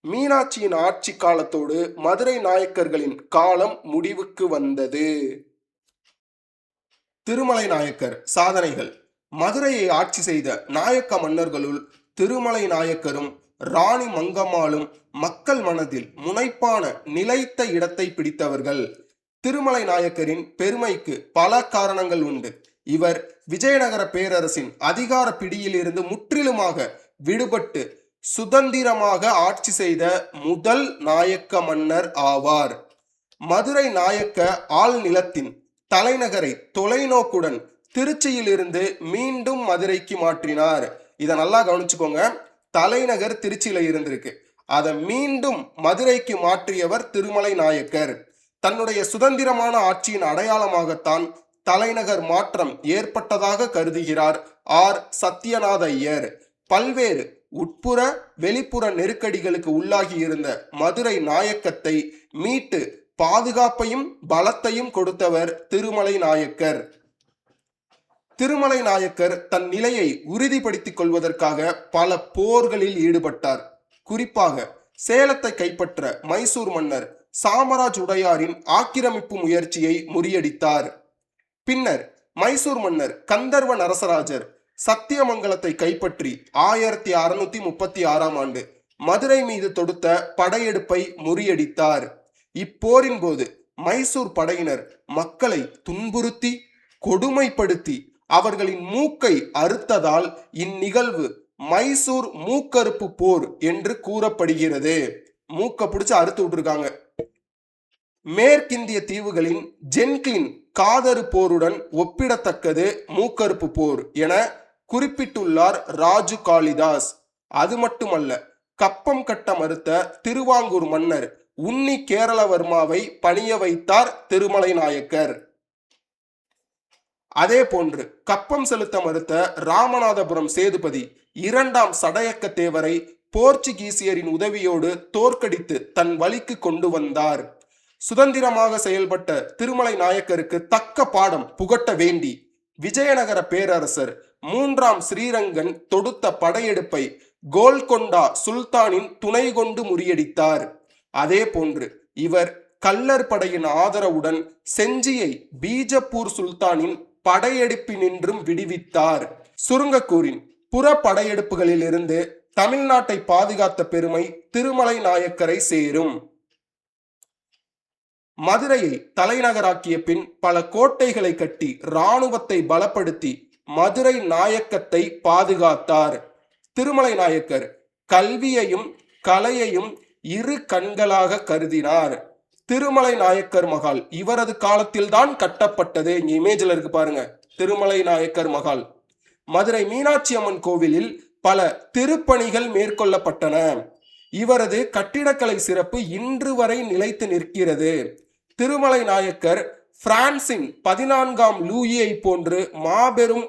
மீனாட்சியின் ஆட்சி காலத்தோடு மதுரை நாயக்கர்களின் காலம் முடிவுக்கு வந்தது. திருமலை நாயக்கர் சாதனைகள். மதுரையை ஆட்சி செய்த நாயக்க மன்னர்களுள் திருமலை நாயக்கரும் ராணி மங்கம்மாளும் மக்கள் மனதில் முனைப்பான நிலைத்த இடத்தை பிடித்தவர்கள். திருமலை நாயக்கரின் பெருமைக்கு பல காரணங்கள் உண்டு. இவர் விஜயநகர பேரரசின் அதிகார பிடியிலிருந்து முற்றிலுமாக விடுபட்டு சுதந்திரமாக ஆட்சி செய்த முதல் நாயக்க மன்னர் ஆவார். மதுரை நாயக்க ஆள் நிலத்தின் தலைநகரை தொலைநோக்குடன் திருச்சியிலிருந்து மீண்டும் மதுரைக்கு மாற்றினார். இதை நல்லா கவனிச்சுக்கோங்க. தலைநகர் திருச்சியில இருந்திருக்கு, அதை மீண்டும் மதுரைக்கு மாற்றியவர் திருமலை நாயக்கர். தன்னுடைய சுதந்திரமான ஆட்சியின் அடையாளமாகத்தான் தலைநகர் மாற்றம் ஏற்பட்டதாக கருதுகிறார் ஆர் சத்யநாத ஐயர். பல்வேறு உட்புற வெளிப்புற நெருக்கடிகளுக்கு உள்ளாகி இருந்த மதுரை நாயக்கத்தை மீட்டு பாதுகாப்பையும் பலத்தையும் கொடுத்தவர் திருமலை நாயக்கர். திருமலை நாயக்கர் தன் நிலையை உறுதிப்படுத்திக் கொள்வதற்காக பல போர்களில் ஈடுபட்டார். குறிப்பாக சேலத்தை கைப்பற்ற மைசூர் மன்னர் சாமராஜ் உடையாரின் ஆக்கிரமிப்பு முயற்சியை முறியடித்தார். பின்னர் மைசூர் மன்னர் கந்தர்வ நரசராஜர் சத்தியமங்கலத்தை கைப்பற்றி 1636 ஆண்டு மதுரை மீது தொடுத்த படையெடுப்பை முறியடித்தார். இப்போரின் போது மைசூர் படையினர் மக்களை துன்புறுத்தி கொடுமைப்படுத்தி அவர்களின் மூக்கை அறுத்ததால் இந்நிகழ்வு மைசூர் மூக்கறுப்பு போர் என்று கூறப்படுகிறது. மூக்க பிடிச்சு அறுத்து விட்டுருக்காங்க. மேற்கிந்திய தீவுகளின் ஜென்கிளின் காதறு போருடன் ஒப்பிடத்தக்கது மூக்கறுப்பு போர் என குறிப்பிட்டுள்ளார் ராஜு காளிதாஸ். அது மட்டுமல்ல, கப்பம் கட்ட மறுத்த திருவாங்கூர் மன்னர் உன்னி கேரளவர்மாவை பணிய வைத்தார் திருமலை நாயக்கர். அதே போன்று கப்பம் செலுத்த மறுத்த ராமநாதபுரம் சேதுபதி 2ஆம் சடையக்க தேவரை போர்ச்சுகீசியரின் உதவியோடு தோற்கடித்து தன் வழிக்கு கொண்டு வந்தார். சுதந்திரமாக செயல்பட்ட திருமலை நாயக்கருக்கு தக்க பாடம் புகட்ட வேண்டி விஜயநகர பேரரசர் 3ஆம் ஸ்ரீரங்கன் தொடுத்த படையெடுப்பை கோல்கொண்டா சுல்தானின் துணை கொண்டு முறியடித்தார். அதே போன்று இவர் கள்ளர் படையின் ஆதரவுடன் செஞ்சியை பீஜப்பூர் சுல்தானின் படையெடுப்பினின்றும் விடுவித்தார். சுருங்கக்கூறின் புற படையெடுப்புகளில் இருந்து தமிழ்நாட்டை பாதுகாத்த பெருமை திருமலை நாயக்கரை சேரும். மதுரையை தலைநகராக்கிய பின் பல கோட்டைகளை கட்டி இராணுவத்தை பலப்படுத்தி மதுரை நாயக்கத்தை பாதுகாத்தார். திருமலை நாயக்கர் கல்வியையும் கலையையும் இரு கண்களாக கருதினார். திருமலை நாயக்கர் மகால் இவரது காலத்தில் தான் கட்டப்பட்டது. இங்க இமேஜ்ல இருக்கு பாருங்க, திருமலை நாயக்கர் மகால். மதுரை மீனாட்சி அம்மன் கோவிலில் பல திருப்பணிகள் மேற்கொள்ளப்பட்டன. இவரது கட்டிடக்கலை சிறப்பு இன்று வரை நிலைத்து நிற்கிறது. திருமலை நாயக்கர் பிரான்சின் 14ஆம் லூயியை போன்று மாபெரும்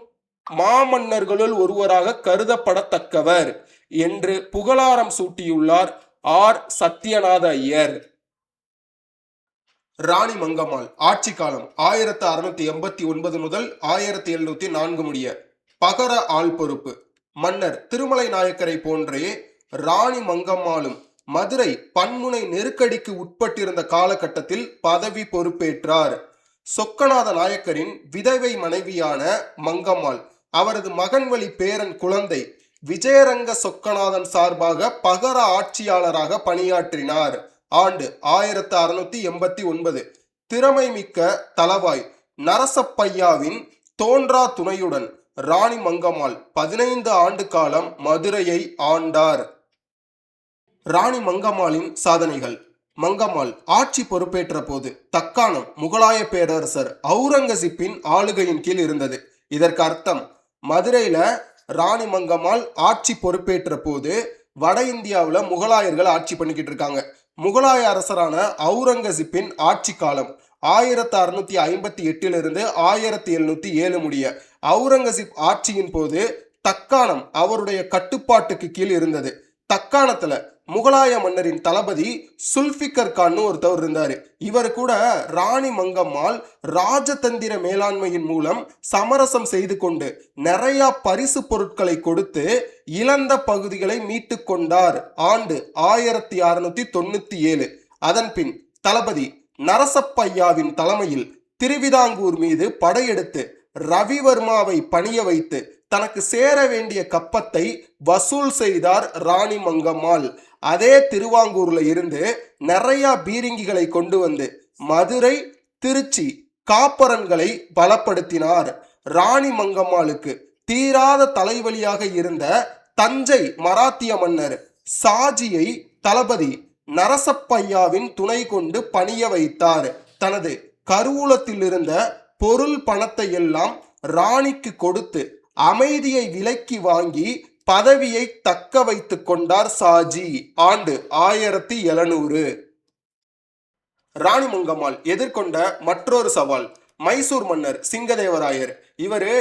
மாமன்னர்களுள் ஒருவராக கருதப்படத்தக்கவர் என்று புகழாரம் சூட்டியுள்ளார் ஆர் சத்யநாத ஐயர். ராணி மங்கம்மாள் ஆட்சி காலம் 1689 முதல் 1704 முடிய. பகர ஆள் பொறுப்பு. மன்னர் திருமலை நாயக்கரை போன்றே ராணி மங்கம்மாளும் மதுரை பன்முனை நெருக்கடிக்கு உட்பட்டிருந்த காலகட்டத்தில் பதவி பொறுப்பேற்றார். சொக்கநாத நாயக்கரின் விதவை மனைவியான மங்கம்மாள் அவரது மகன் வழி பேரன் குழந்தை விஜயரங்க சொக்கநாதன் சார்பாக பகர ஆட்சியாளராக பணியாற்றினார். ஆண்டு 1689. திறமை மிக்க தளவாய் நரசப்பையாவின் தோன்றா துணையுடன் ராணி மங்கம்மாள் 15 ஆண்டு காலம் மதுரையை ஆண்டார். ராணி மங்கம்மாளின் சாதனைகள். மங்கம்மாள் ஆட்சி பொறுப்பேற்ற போது தக்காணம் முகலாய பேரரசர் அவுரங்கசீப்பின் ஆளுகையின் கீழ் இருந்தது. இதற்கு அர்த்தம், மதுரையில ராணி மங்கம்மாள் ஆட்சி பொறுப்பேற்ற போது வட இந்தியாவில் முகலாயர்கள் ஆட்சி பண்ணிக்கிட்டு இருக்காங்க. முகலாய அரசரான அவுரங்கசீப்பின் ஆட்சி காலம் 1658 1707 முடிய. அவுரங்கசீப் ஆட்சியின் போது தக்காணம் அவருடைய கட்டுப்பாட்டுக்கு கீழ் இருந்தது. தக்காணத்துல முகலாய மன்னரின் தளபதி சுல்பிகர் கான் ஒருத்தவர் இருந்தாரு. இவர் கூட ராணி மங்கம்மாள் ராஜதந்திர மேலாண்மையின் மூலம் சமரசம் செய்து கொண்டு நிறைய பரிசு பொருட்களை கொடுத்து இழந்த பகுதிகளை மீட்டு கொண்டார். ஆண்டு 1697. அதன் பின் தளபதி நரசப்பையாவின் தலைமையில் திருவிதாங்கூர் மீது படையெடுத்து ரவிவர்மாவை பணிய வைத்து தனக்கு சேர வேண்டிய கப்பத்தை வசூல் செய்தார் ராணி மங்கம்மாள். அதே திருவாங்கூர்ல இருந்து நிறைய பீரங்கிகளை கொண்டு வந்து மதுரை, திருச்சி காப்பரன்களை பலப்படுத்தினார். ராணி மங்கம்மாளுக்கு தீராத தலைவலியாக இருந்த தஞ்சை மராத்திய மன்னர் சாஜியை தளபதி நரசப்பையாவின் துணை கொண்டு பணிய வைத்தார். தனது கருவூலத்தில் இருந்த பொருள் பணத்தை எல்லாம் ராணிக்கு கொடுத்து அமைதியை விலக்கி வாங்கி பதவியை தக்க வைத்துக் கொண்டார் ஷாஜி. ஆண்டு 1700. ராணி மங்கம்மாள் எதிர்கொண்ட மற்றொரு சவால் மைசூர் மன்னர் சிங்கதேவராயர். இவரு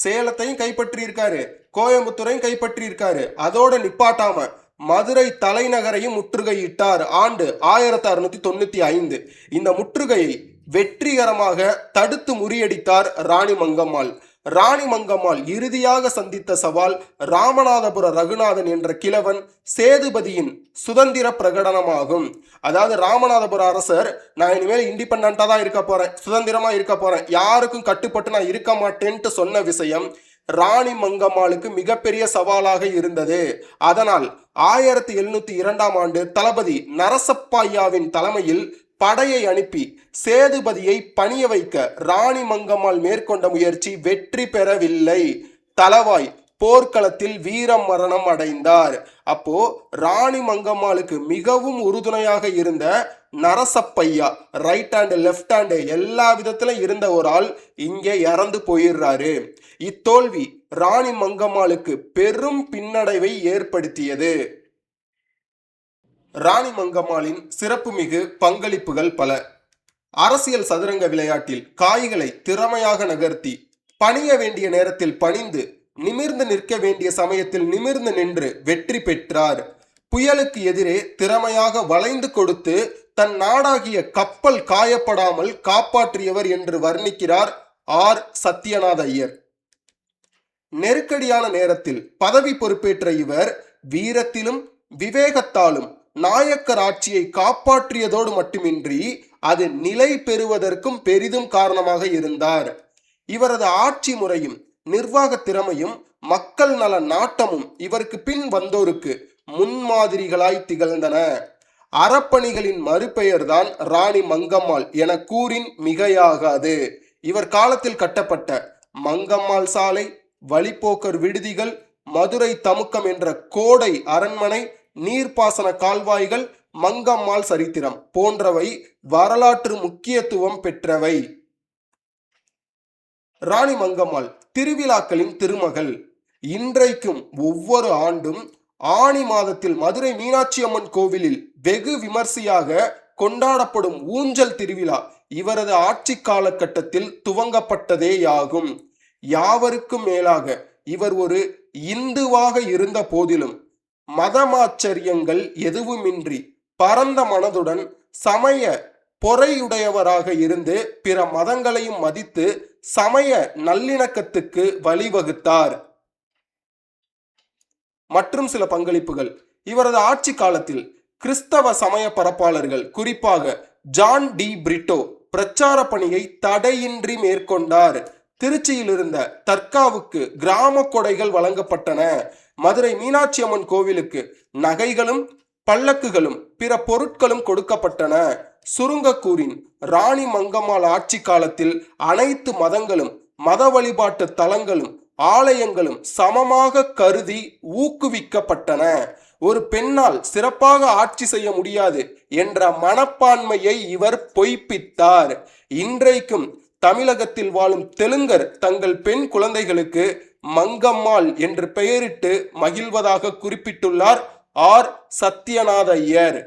சேலத்தையும் கைப்பற்றியிருக்காரு, கோயம்புத்தூரையும் கைப்பற்றியிருக்காரு. அதோட நிப்பாட்டாம மதுரை தலைநகரையும் முற்றுகையிட்டார். ஆண்டு 1695. இந்த முற்றுகையை வெற்றிகரமாக தடுத்து முறியடித்தார் ராணி மங்கம்மாள். ராணி மங்கம்மாள் இறுதியாக சந்தித்த சவால் ராமநாதபுர ரகுநாதன் என்ற கிழவன் சேதுபதியின் சுதந்திர பிரகடனமாகும். அதாவது ராமநாதபுர அரசர், நான் இனிமேல் இண்டிபெண்டா தான் இருக்க போறேன், சுதந்திரமா இருக்க போறேன், யாருக்கும் கட்டுப்பட்டு நான் இருக்க மாட்டேன்ட்டு சொன்ன விஷயம் ராணி மங்கம்மாளுக்கு மிகப்பெரிய சவாலாக இருந்தது. அதனால் 1702 ஆண்டு தளபதி நரசப்பாயாவின் தலைமையில் படையை அனுப்பி சேதுபதியை பணிய வைக்க ராணி மங்கம்மாள் மேற்கொண்ட முயற்சி வெற்றி பெறவில்லை. தளவாய் போர்க்களத்தில் வீர மரணம் அடைந்தார். அப்போ ராணி மங்கம்மாளுக்கு மிகவும் உறுதுணையாக இருந்த Narasappaiah, right hand left hand எல்லா விதத்திலும் இருந்த ஒரு ஆள் இங்கே இறந்து போயிடுறாரு. இத்தோல்வி ராணி மங்கம்மாளுக்கு பெரும் பின்னடைவை ஏற்படுத்தியது. ராணி மங்கம்மாளின் சிறப்புமிகு பங்களிப்புகள் பல. அரசியல் சதுரங்க விளையாட்டில் காய்களை திறமையாக நகர்த்தி பணிய வேண்டிய நேரத்தில் பணிந்து நிமிர்ந்து நிற்க வேண்டிய சமயத்தில் நிமிர்ந்து நின்று வெற்றி பெற்றார். புயலுக்கு எதிரே திறமையாக வளைந்து கொடுத்து தன் நாடாகிய கப்பல் காயப்படாமல் காப்பாற்றியவர் என்று வர்ணிக்கிறார் ஆர். சத்யநாத ஐயர். நெருக்கடியான நேரத்தில் பதவி பொறுப்பேற்ற இவர் வீரத்திலும் விவேகத்தாலும் நாயக்கர் ஆட்சியை காப்பாற்றியதோடு மட்டுமின்றி அது நிலை பெறுவதற்கும் பெரிதும் காரணமாக இருந்தார். இவரது ஆட்சி முறையும் நிர்வாக திறமையும் மக்கள் நல நாட்டமும் இவருக்கு பின் வந்தோருக்கு முன்மாதிரிகளாய் திகழ்ந்தன. அறப்பணிகளின் மறுபெயர்தான் ராணி மங்கம்மாள் என கூறின் மிகையாகாது. இவர் காலத்தில் கட்டப்பட்ட மங்கம்மாள் சாலை, வழிப்போக்கர் விடுதிகள், மதுரை தமுக்கம் என்ற கோடை அரண்மனை, நீர்ப்பாசன கால்வாய்கள், மங்கம்மாள் சரித்திரம் போன்றவை வரலாற்று முக்கியத்துவம் பெற்றவை. ராணி மங்கம்மாள் திருவிழாக்களின் திருமகள். இன்றைக்கும் ஒவ்வொரு ஆண்டும் ஆனி மாதத்தில் மதுரை மீனாட்சி அம்மன் கோவிலில் வெகு விமர்சையாக கொண்டாடப்படும் ஊஞ்சல் திருவிழா இவரது ஆட்சி காலகட்டத்தில் துவங்கப்பட்டதேயாகும். யாவருக்கும் மேலாக இவர் ஒரு இந்துவாக இருந்த போதிலும் மதமாச்சரியங்கள் எதுவுமின்றி பரந்த மனதுடன் சமய பொறையுடையவராக இருந்து பிற மதங்களையும் மதித்து சமய நல்லிணக்கத்துக்கு வழிவகுத்தார். மற்றும் சில பங்களிப்புகள். இவரது ஆட்சி காலத்தில் கிறிஸ்தவ சமய பரப்பாளர்கள், குறிப்பாக ஜான் டி பிரிட்டோ பிரச்சார பணியை தடையின்றி மேற்கொண்டார். திருச்சியில் இருந்த தர்காவுக்கு கிராம கொடைகள் வழங்கப்பட்டன. மதுரை மீனாட்சி அம்மன் கோவிலுக்கு நகைகளும் பல்லக்குகளும் பிற பொருட்களும் கொடுக்கப்பட்டன. சுருங்கக்கூறின் ராணி மங்கம்மாள் ஆட்சி காலத்தில் அனைத்து மதங்களும் மத வழிபாட்டு தலங்களும் ஆலயங்களும் சமமாக கருதி ஊக்குவிக்கப்பட்டன. ஒரு பெண்ணால் சிறப்பாக ஆட்சி செய்ய முடியாது என்ற மனப்பான்மையை இவர் பொய்ப்பித்தார். இன்றைக்கும் தமிழகத்தில் வாழும் தெலுங்கர் தங்கள் பெண் குழந்தைகளுக்கு மங்கம்மாள் என்று பெயரிட்டு மகிழ்வதாக குறிப்பிட்டுள்ளார் ஆர். சத்யநாத ஐயர்.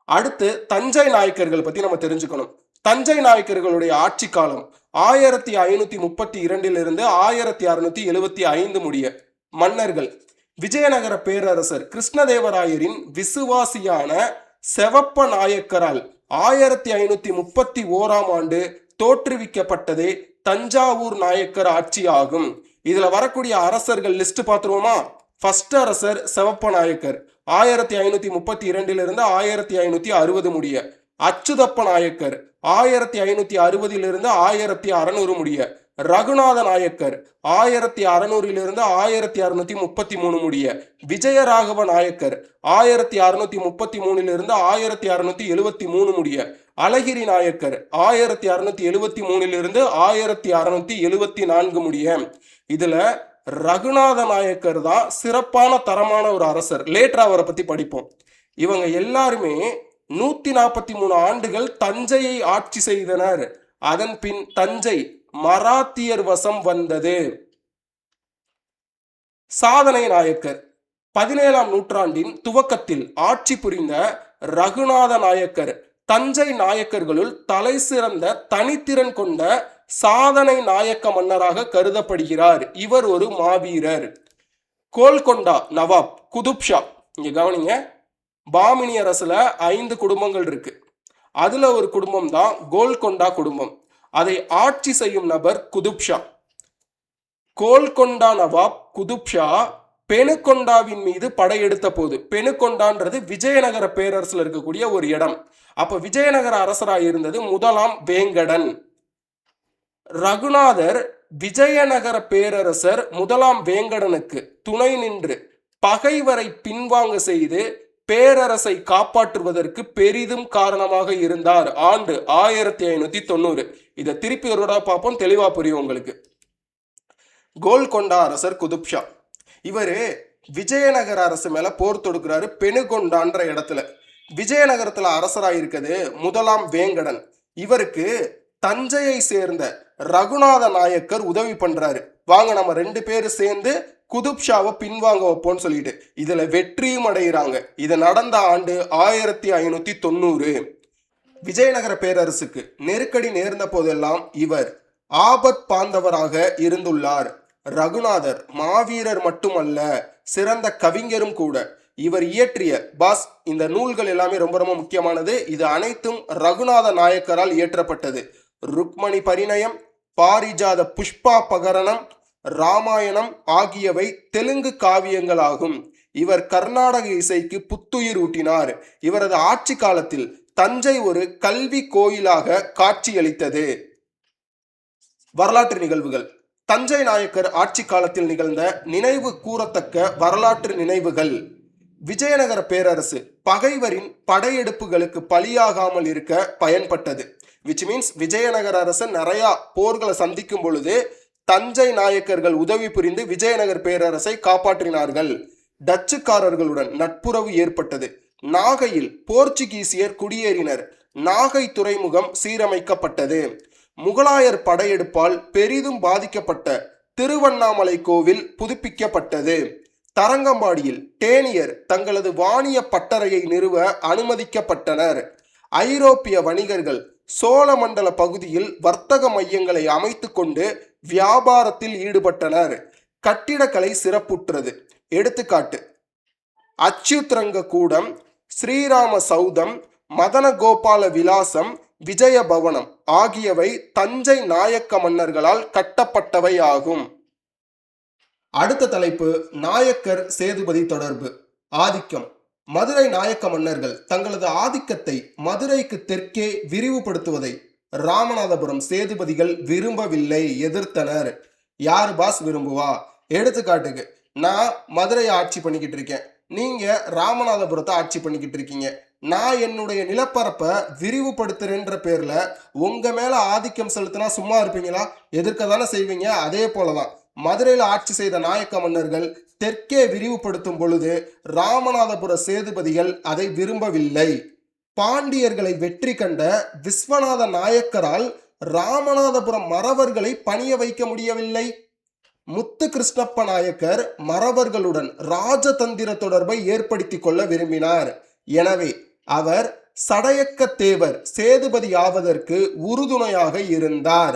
அடுத்து தஞ்சை நாயக்கர்கள் பத்தி நம்ம தெரிஞ்சுக்கணும். தஞ்சை நாயக்கர்களுடைய ஆட்சி காலம் 1532 1675 முடிய. மன்னர்கள்: விஜயநகர பேரரசர் கிருஷ்ணதேவராயரின் விசுவாசியான செவப்ப நாயக்கரால் 1531 ஆண்டு தோற்றுவிக்கப்பட்டதே தஞ்சாவூர் நாயக்கர் ஆட்சி ஆகும். இதுல வரக்கூடிய அரசர்கள் லிஸ்ட் பார்த்துருவோமா? ஃபர்ஸ்ட் அரசர் செவப்ப நாயக்கர் 1532 1560 முடிய. அச்சுதப்ப நாயக்கர் 1560 1600 முடிய. ரகுநாத நாயக்கர் 1600 1633 முடிய. விஜயராகவ நாயக்கர் 1633 1673 முடிய. அழகிரி நாயக்கர் 1673 1674 முடிய. இதுல ரகுநாத நாயக்கர் தான் சிறப்பான தரமான ஒரு அரசர். லேட்டரா அவரை பத்தி படிப்போம். இவங்க எல்லாருமே 143 ஆண்டுகள் தஞ்சையை ஆட்சி செய்தனர். அதன் பின் தஞ்சை மராத்தியர் வசம் வந்தது. சாதனை நாயக்கர் 17ஆம் நூற்றாண்டின் துவக்கத்தில் ஆட்சி புரிந்த ரகுநாத நாயக்கர் தஞ்சை நாயக்கர்களுள் தலை சிறந்த தனித்திறன் கொண்ட சாதனை நாயக்க மன்னராக கருதப்படுகிறார். இவர் ஒரு மாவீரர். கோல்கொண்டா நவாப் குதுப்ஷா, இங்க கவனிங்க, பாமினி அரசுல 5 குடும்பங்கள் இருக்கு. அதுல ஒரு குடும்பம் தான் கோல்கொண்டா குடும்பம். அதை ஆட்சி செய்யும் நபர் குதுப்ஷா. கோல்கொண்டா நவாப் குதுப்ஷா பெனுகொண்டாவின் மீது படையெடுத்த போது, பெனுகொண்டான்றது விஜயநகர பேரரசுல இருக்கக்கூடிய ஒரு இடம். அப்ப விஜயநகர அரசராக இருந்தது முதலாம் வேங்கடன். ரகுநாதர் விஜயநகர பேரரசர் முதலாம் வேங்கடனுக்கு துணை நின்று பகைவரை பின்வாங்க செய்து பேரரசை காப்பாற்றுவதற்கு பெரிதும் காரணமாக இருந்தார். ஆண்டு 1590. இதை திருப்பி ஒரு தடவை பார்ப்போம், தெளிவா புரியும் உங்களுக்கு. கோல்கொண்டா அரசர் குதுப்ஷா இவரு விஜயநகர அரசு மேல போர் தொடுக்கிறாரு. பெனுகொண்டான்ற இடத்துல விஜயநகரத்துல அரசராக இருக்கிறது முதலாம் வேங்கடன். இவருக்கு தஞ்சையை சேர்ந்த ரகுநாத நாயக்கர் உதவி பண்றாரு. வாங்க நம்ம 2 பேரும் சேர்ந்து குதுப்ஷாவை பின்வாங்க வைப்போம்னு சொல்லிட்டு இதுல வெற்றியும் அடைகிறாங்க. இது நடந்த ஆண்டு 1590. விஜயநகர பேரரசுக்கு நெருக்கடி நேர்ந்த போதெல்லாம் இவர் ஆபத் பாந்தவராக இருந்துள்ளார். ரகுநாதர் மாவீரர் மட்டுமல்ல, சிறந்த கவிஞரும் கூட. இவர் இயற்றிய இந்த நூல்கள் எல்லாமே ரொம்ப ரொம்ப முக்கியமானது. இது அனைத்தும் ரகுநாத நாயக்கரால் இயற்றப்பட்டது. ருக்மணி பரிணயம், பாரிஜாத புஷ்பா பகரணம், ராமாயணம் ஆகியவை தெலுங்கு காவியங்கள் ஆகும். இவர் கர்நாடக இசைக்கு புத்துயிர் ஊட்டினார். இவரது ஆட்சி காலத்தில் தஞ்சை ஒரு கல்வி கோயிலாக காட்சியளித்தது. வரலாற்று நிகழ்வுகள். தஞ்சை நாயக்கர் ஆட்சி காலத்தில் நிகழ்ந்த நினைவு கூறத்தக்க வரலாற்று நினைவுகள். விஜயநகர பேரரசு பகைவரின் படையெடுப்புகளுக்கு பலியாகாமல் இருக்க பயன்பட்டது. விச் மீன்ஸ் விஜயநகர அரசு நிறைய போர்களை சந்திக்கும் பொழுது தஞ்சை நாயக்கர்கள் உதவி புரிந்து விஜயநகர் பேரரசை காப்பாற்றினார்கள். டச்சுக்காரர்களுடன் நட்புறவு ஏற்பட்டது. நாகையில் போர்ச்சுகீசியர் குடியேறினர். நாகை துறைமுகம் சீரமைக்கப்பட்டது. முகலாயர் படையெடுப்பால் பெரிதும் பாதிக்கப்பட்ட திருவண்ணாமலை கோவில் புதுப்பிக்கப்பட்டது. தரங்கம்பாடியில் டேனியர் தங்களது வாணிய பட்டறையை நிறுவ அனுமதிக்கப்பட்டனர். ஐரோப்பிய வணிகர்கள் சோழமண்டல பகுதியில் வர்த்தக மையங்களை அமைத்து கொண்டு வியாபாரத்தில் ஈடுபட்டனர். கட்டிடக்கலை சிறப்புற்றது. எடுத்துக்காட்டு: அச்சுத்ரங்க கூடம், ஸ்ரீராம சௌதம், மதன கோபால விலாசம், விஜய பவனம் ஆகியவை தஞ்சை நாயக்க மன்னர்களால் கட்டப்பட்டவை ஆகும். அடுத்த தலைப்பு நாயக்கர் சேதுபதி தொடர்பு. ஆதிக்கம். மதுரை நாயக்க மன்னர்கள் தங்களது ஆதிக்கத்தை மதுரைக்கு தெற்கே விரிவுபடுத்துவதை ராமநாதபுரம் சேதுபதிகள் விரும்பவில்லை, எதிர்த்தனர். யாரு பாஸ் விரும்புவா? எடுத்துக்காட்டுக்கு, நான் மதுரையை ஆட்சி பண்ணிக்கிட்டு இருக்கேன், நீங்க ராமநாதபுரத்தை ஆட்சி பண்ணிக்கிட்டு இருக்கீங்க. நான் என்னுடைய நிலப்பரப்பை விரிவுபடுத்துறேன்ற பேர்ல உங்க மேல ஆதிக்கம் செலுத்தினா சும்மா இருப்பீங்களா? எதிர்க்க தானே செய்வீங்க. அதே போலதான் மதுரையில் ஆட்சி செய்த நாயக்க மன்னர்கள் தெற்கே விரிவுபடுத்தும் பொழுது ராமநாதபுர சேதுபதிகள் அதை விரும்பவில்லை. பாண்டியர்களை வெற்றி கண்ட விஸ்வநாத நாயக்கரால் ராமநாதபுரம் மறவர்களை பணிய வைக்க முடியவில்லை. முத்து கிருஷ்ணப்ப நாயக்கர் மறவர்களுடன் ராஜதந்திர தொடர்பை ஏற்படுத்தி கொள்ள விரும்பினார். எனவே அவர் சடையக்க தேவர் சேதுபதி ஆவதற்கு உறுதுணையாக இருந்தார்.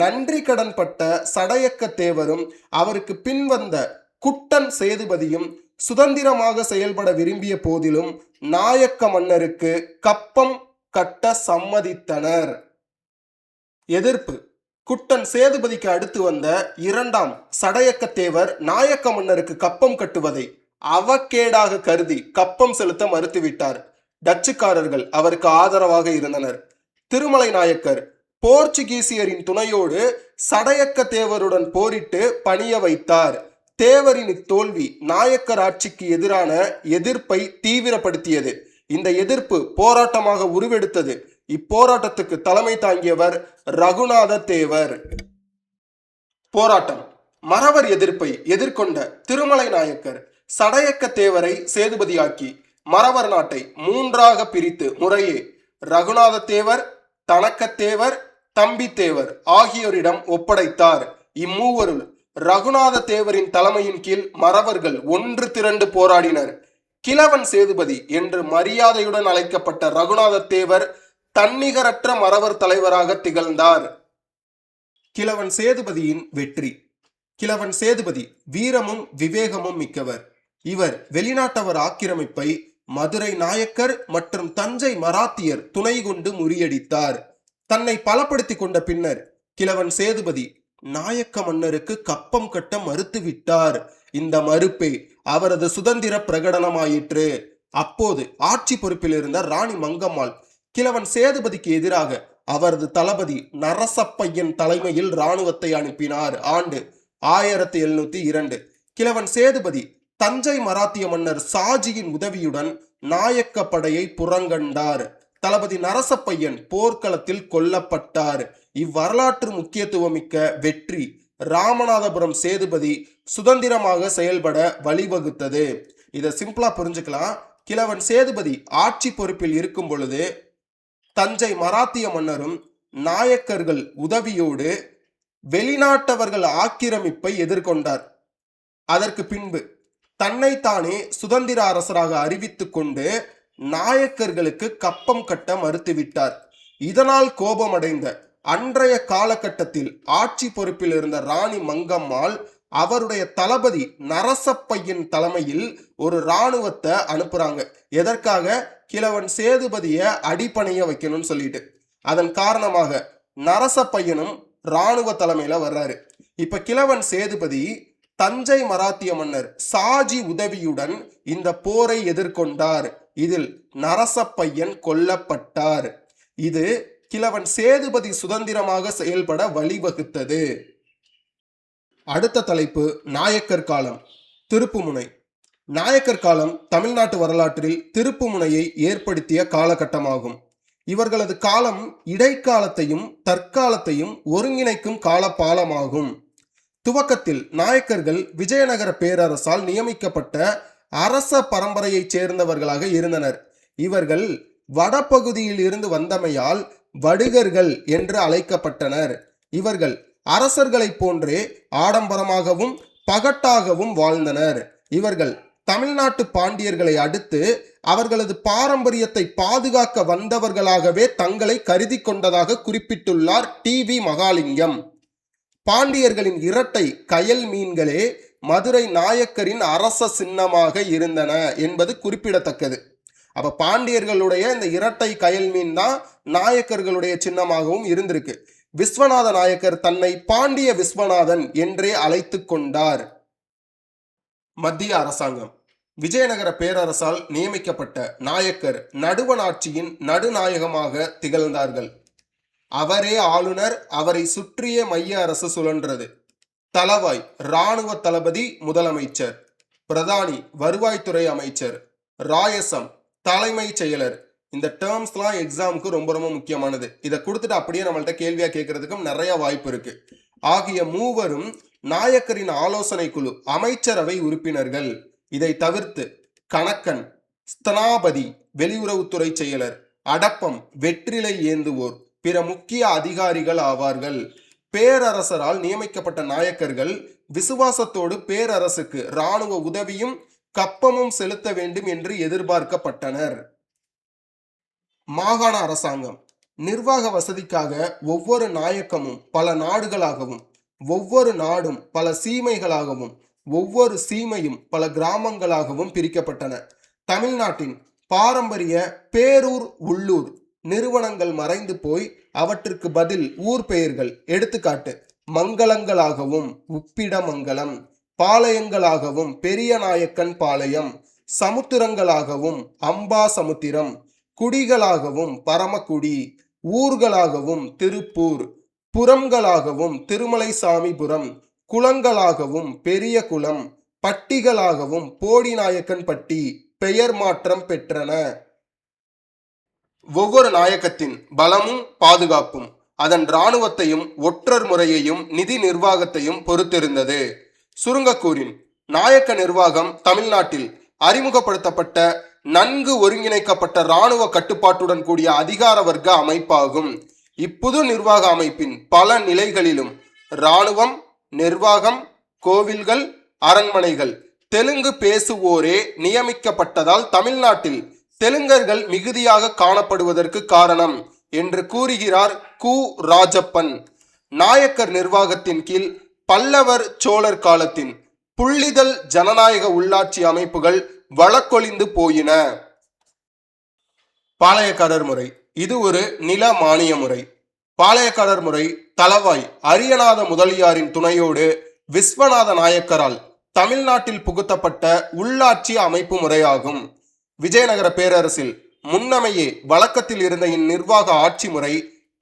நன்றி கடன் பட்ட சடையக்க தேவரும் அவருக்கு பின்வந்த குட்டன் சேதுபதியும் சுதந்திரமாக செயல்பட விரும்பிய போதிலும் நாயக்க மன்னருக்கு கப்பம் கட்ட சம்மதித்தனர். எதிர்ப்பு. குட்டன் சேதுபதிக்கு அடுத்து வந்த 2ஆம் சடையக்க தேவர் நாயக்க மன்னருக்கு கப்பம் கட்டுவதை அவக்கேடாக கருதி கப்பம் செலுத்த மறுத்துவிட்டார். டச்சுக்காரர்கள் அவருக்கு ஆதரவாக இருந்தனர். திருமலை நாயக்கர் போர்ச்சுகீசியரின் துணையோடு சடையக்க தேவருடன் போரிட்டு பணிய வைத்தார். தேவரின் தோல்வி நாயக்கர் ஆட்சிக்கு எதிரான எதிர்ப்பை தீவிரப்படுத்தியது. இந்த எதிர்ப்பு போராட்டமாக உருவெடுத்தது. இப்போராட்டத்துக்கு தலைமை தாங்கியவர் ரகுநாத தேவர். போராட்டம். மறவர் எதிர்ப்பை எதிர்கொண்ட திருமலை நாயக்கர் சடையக்க தேவரை சேதுபதியாக்கி மறவர் நாட்டை மூன்றாக பிரித்து முறையே ரகுநாதத்தேவர், தனக்கத்தேவர், தம்பித்தேவர் ஆகியோரிடம் ஒப்படைத்தார். இம்மூவருள் ரகுநாத தேவரின் தலைமையின் கீழ் மறவர்கள் ஒன்று திரண்டு போராடினர். கிழவன் சேதுபதி என்று மரியாதையுடன் அழைக்கப்பட்ட ரகுநாத தேவர் தன்னிகரற்ற மறவர் தலைவராக திகழ்ந்தார். கிழவன் சேதுபதியின் வெற்றி. கிழவன் சேதுபதி வீரமும் விவேகமும் மிக்கவர். இவர் வெளிநாட்டவர் ஆக்கிரமிப்பை மதுரை நாயக்கர் மற்றும் தஞ்சை மராத்தியர் துணை கொண்டு முறியடித்தார். தன்னை பலப்படுத்திக் கொண்ட பின்னர் கிழவன் சேதுபதி நாயக்க மன்னருக்கு கப்பம் கட்ட மறுத்துவிட்டார். இந்த மறுப்பே அவரது சுதந்திர பிரகடனமாயிற்று. அப்போது ஆட்சி பொறுப்பில் இருந்த ராணி மங்கம்மாள் கிழவன் சேதுபதிக்கு எதிராக அவரது தளபதி நரசப்பையன் தலைமையில் இராணுவத்தை அனுப்பினார். ஆண்டு 1702. கிழவன் சேதுபதி தஞ்சை மராத்திய மன்னர் சாஜியின் உதவியுடன் நாயக்க படையை புறங்கண்டார். தளபதி நரசப்பையன் போர்க்களத்தில் கொல்லப்பட்டார். இவ்வரலாற்று முக்கியத்துவமிக்க வெற்றி ராமநாதபுரம் சேதுபதி சுதந்திரமாக செயல்பட வழிவகுத்தது. இதை சிம்பிளா புரிஞ்சுக்கலாம். கிழவன் சேதுபதி ஆட்சி பொறுப்பில் இருக்கும் பொழுது தஞ்சை மராத்திய மன்னரும் நாயக்கர்கள் உதவியோடு வெளிநாட்டவர்கள் ஆக்கிரமிப்பை எதிர்கொண்டார். அதற்கு பின்பு தன்னைத்தானே சுதந்திர அரசராக அறிவித்துக் கொண்டு நாயக்கர்களுக்கு கப்பம் கட்ட மறுத்துவிட்டார். இதனால் கோபமடைந்த அன்றைய காலகட்டத்தில் ஆட்சி பொறுப்பில் இருந்த ராணி மங்கம்மாள் அவருடைய தளபதி நரசப்பையன் தலைமையில் ஒரு இராணுவத்தை அனுப்புறாங்க. எதற்காக? கிழவன் சேதுபதிய அடிப்பணைய வைக்கணும்னு சொல்லிட்டு. அதன் காரணமாக நரசப்பையனும் இராணுவ தலைமையில வர்றாரு. இப்ப கிழவன் சேதுபதி தஞ்சை மராத்திய மன்னர் சாஜி உதவியுடன் இந்த போரை எதிர்கொண்டார். இதில் நரசப்பையன் கொல்லப்பட்டார். இது கிழவன் சேதுபதி சுதந்திரமாக செயல்பட வழிவகுத்தது. அடுத்த தலைப்பு நாயக்கர் காலம். திருப்புமுனை. நாயக்கர் காலம் தமிழ்நாட்டு வரலாற்றில் திருப்புமுனையை ஏற்படுத்திய காலகட்டமாகும். இவர்களது காலம் இடைக்காலத்தையும் தற்காலத்தையும் ஒருங்கிணைக்கும் காலபாலமாகும். துவக்கத்தில் நாயக்கர்கள் விஜயநகர பேரரசால் நியமிக்கப்பட்ட அரச பரம்பரையைச் சேர்ந்தவர்களாக இருந்தனர். இவர்கள் வடபகுதியில் இருந்து வந்தமையால் வடுகர்கள் என்று அழைக்கப்பட்டனர். இவர்கள் அரசர்களைப் போன்றே ஆடம்பரமாகவும் பகட்டாகவும் வாழ்ந்தனர். இவர்கள் தமிழ்நாட்டு பாண்டியர்களை அடுத்து அவர்களது பாரம்பரியத்தை பாதுகாக்க வந்தவர்களாகவே தங்களை கருதி கொண்டதாக குறிப்பிட்டுள்ளார் டி.வி. மகாலிங்கம். பாண்டியர்களின் இரட்டை கயல் மீன்களே மதுரை நாயக்கரின் அரச சின்னமாக இருந்தன என்பது குறிப்பிடத்தக்கது. அப்ப பாண்டியர்களுடைய இந்த இரட்டை கயல் மீன் தான் நாயக்கர்களுடைய சின்னமாகவும் இருந்திருக்கு. விஸ்வநாத நாயக்கர் தன்னை பாண்டிய விஸ்வநாதன் என்றே அழைத்து கொண்டார். மத்திய அரசாங்கம். விஜயநகர பேரரசால் நியமிக்கப்பட்ட நாயக்கர் நடுவணாட்சியின் நடுநாயகமாக திகழ்ந்தார்கள். அவரே ஆளுநர், அவரை சுற்றிய மைய அரசு சுழன்றது. தளவாய் இராணுவ தளபதி முதலமைச்சர், பிரதானி வருவாய்த்துறை அமைச்சர், ராயசம் தலைமைச் செயலர். இந்த டேர்ம்ஸ்லாம் எக்ஸாமுக்கு ரொம்ப ரொம்ப முக்கியமானது. இதை கொடுத்துட்டு அப்படியே நம்மள்ட்ட கேள்வியா கேட்கறதுக்கும் நிறைய வாய்ப்பு இருக்கு. ஆகிய மூவரும் நாயக்கரின் ஆலோசனை குழு அமைச்சரவை உறுப்பினர்கள். இதை தவிர்த்து கணக்கன், ஸ்தனாபதி வெளியுறவுத்துறை செயலர், அடப்பம் வெற்றிலை ஏந்துவோர் பிற முக்கிய அதிகாரிகள் ஆவார்கள். பேரரசரால் நியமிக்கப்பட்ட நாயக்கர்கள் விசுவாசத்தோடு பேரரசுக்கு இராணுவ உதவியும் கப்பமும் செலுத்த வேண்டும் என்று எதிர்பார்க்கப்பட்டனர். மாகாண அரசாங்கம். நிர்வாக வசதிக்காக ஒவ்வொரு நாயக்கமும் பல நாடுகளாகவும், ஒவ்வொரு நாடும் பல சீமைகளாகவும், ஒவ்வொரு சீமையும் பல கிராமங்களாகவும் பிரிக்கப்பட்டன. தமிழ்நாட்டின் பாரம்பரிய பேரூர் உள்ளூர் நிறுவனங்கள் மறைந்து போய் அவற்றுக்கு பதில் ஊர் பெயர்கள், எடுத்துக்காட்டு மங்களங்களாகவும் உப்பிடமங்கலம், பாளையங்களாகவும் பெரிய நாயக்கன் பாளையம், சமுத்திரங்களாகவும் அம்பா சமுத்திரம், குடிகளாகவும் பரமக்குடி, ஊர்களாகவும் திருப்பூர், புறங்களாகவும் திருமலை சாமிபுரம், குளங்களாகவும் பெரிய குளம், பட்டிகளாகவும் போடிநாயக்கன் பட்டி பெயர் மாற்றம் பெற்றன. ஒவ்வொரு நாயக்கத்தின் பலமும் பாதுகாப்பும் அதன் இராணுவத்தையும் ஒற்றர் முறையையும் நிதி நிர்வாகத்தையும் பொறுத்திருந்தது. சுருங்கக்கூறின் நாயக்க நிர்வாகம் தமிழ்நாட்டில் அறிமுகப்படுத்தப்பட்ட நன்கு ஒருங்கிணைக்கப்பட்ட இராணுவ கட்டுப்பாட்டுடன் கூடிய அதிகார வர்க்க அமைப்பாகும். இப்புது நிர்வாக அமைப்பின் பல நிலைகளிலும் இராணுவம், நிர்வாகம், கோவில்கள், அரண்மனைகள் தெலுங்கு பேசுவோரே நியமிக்கப்பட்டதால் தமிழ்நாட்டில் தெலுங்கர்கள் மிகுதியாக காணப்படுவதற்கு காரணம் என்று கூறுகிறார் கு. ராஜப்பன். நாயக்கர் நிர்வாகத்தின் கீழ் பல்லவர், சோழர் காலத்தின் புள்ளிதழ் ஜனநாயக உள்ளாட்சி அமைப்புகள் வழக்கொழிந்து போயின. பாளையக்காரர் முறை இது ஒரு நில மானிய முறை. பாளையக்காரர் முறை தளவாய் அரியநாத முதலியாரின் துணையோடு விஸ்வநாத நாயக்கரால் தமிழ்நாட்டில் புகுத்தப்பட்ட உள்ளாட்சி அமைப்பு முறையாகும். விஜயநகர பேரரசில் முன்னமையே வழக்கத்தில் இருந்த இந்நிர்வாக ஆட்சி முறை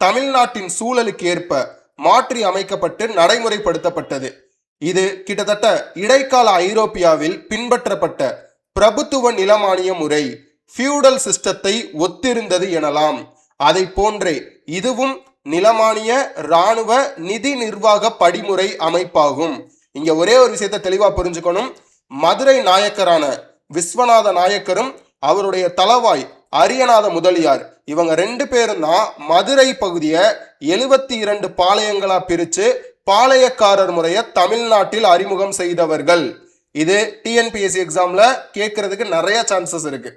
தமிழ்நாட்டின் சூழலுக்கு ஏற்ப மாற்றி அமைக்கப்பட்டு நடைமுறைப்படுத்தப்பட்டது. இது கிட்டத்தட்ட இடைக்கால ஐரோப்பியாவில் பின்பற்றப்பட்ட பிரபுத்துவ நிலமானிய முறை, ஃபியூடல் சிஸ்டத்தை ஒத்திருந்தது எனலாம். அதை போன்றே இதுவும் நிலமானிய இராணுவ நிதி நிர்வாக படிமுறை அமைப்பாகும். இங்க ஒரே ஒரு விஷயத்தை தெளிவா புரிஞ்சுக்கணும். மதுரை நாயக்கரான விஸ்வநாத நாயக்கரும் அவருடைய தளவாய் அரியநாத முதலியார் இவங்க 2 பேரும் தான் மதுரை பகுதியை 72 பாளையங்களா பிரிச்சு பாளையக்காரர் முறையை தமிழ்நாட்டில் அறிமுகம் செய்தவர்கள். இது டிஎன்பிஎஸ்சி எக்ஸாம்ல கேட்கறதுக்கு நிறைய சான்சஸ் இருக்கு.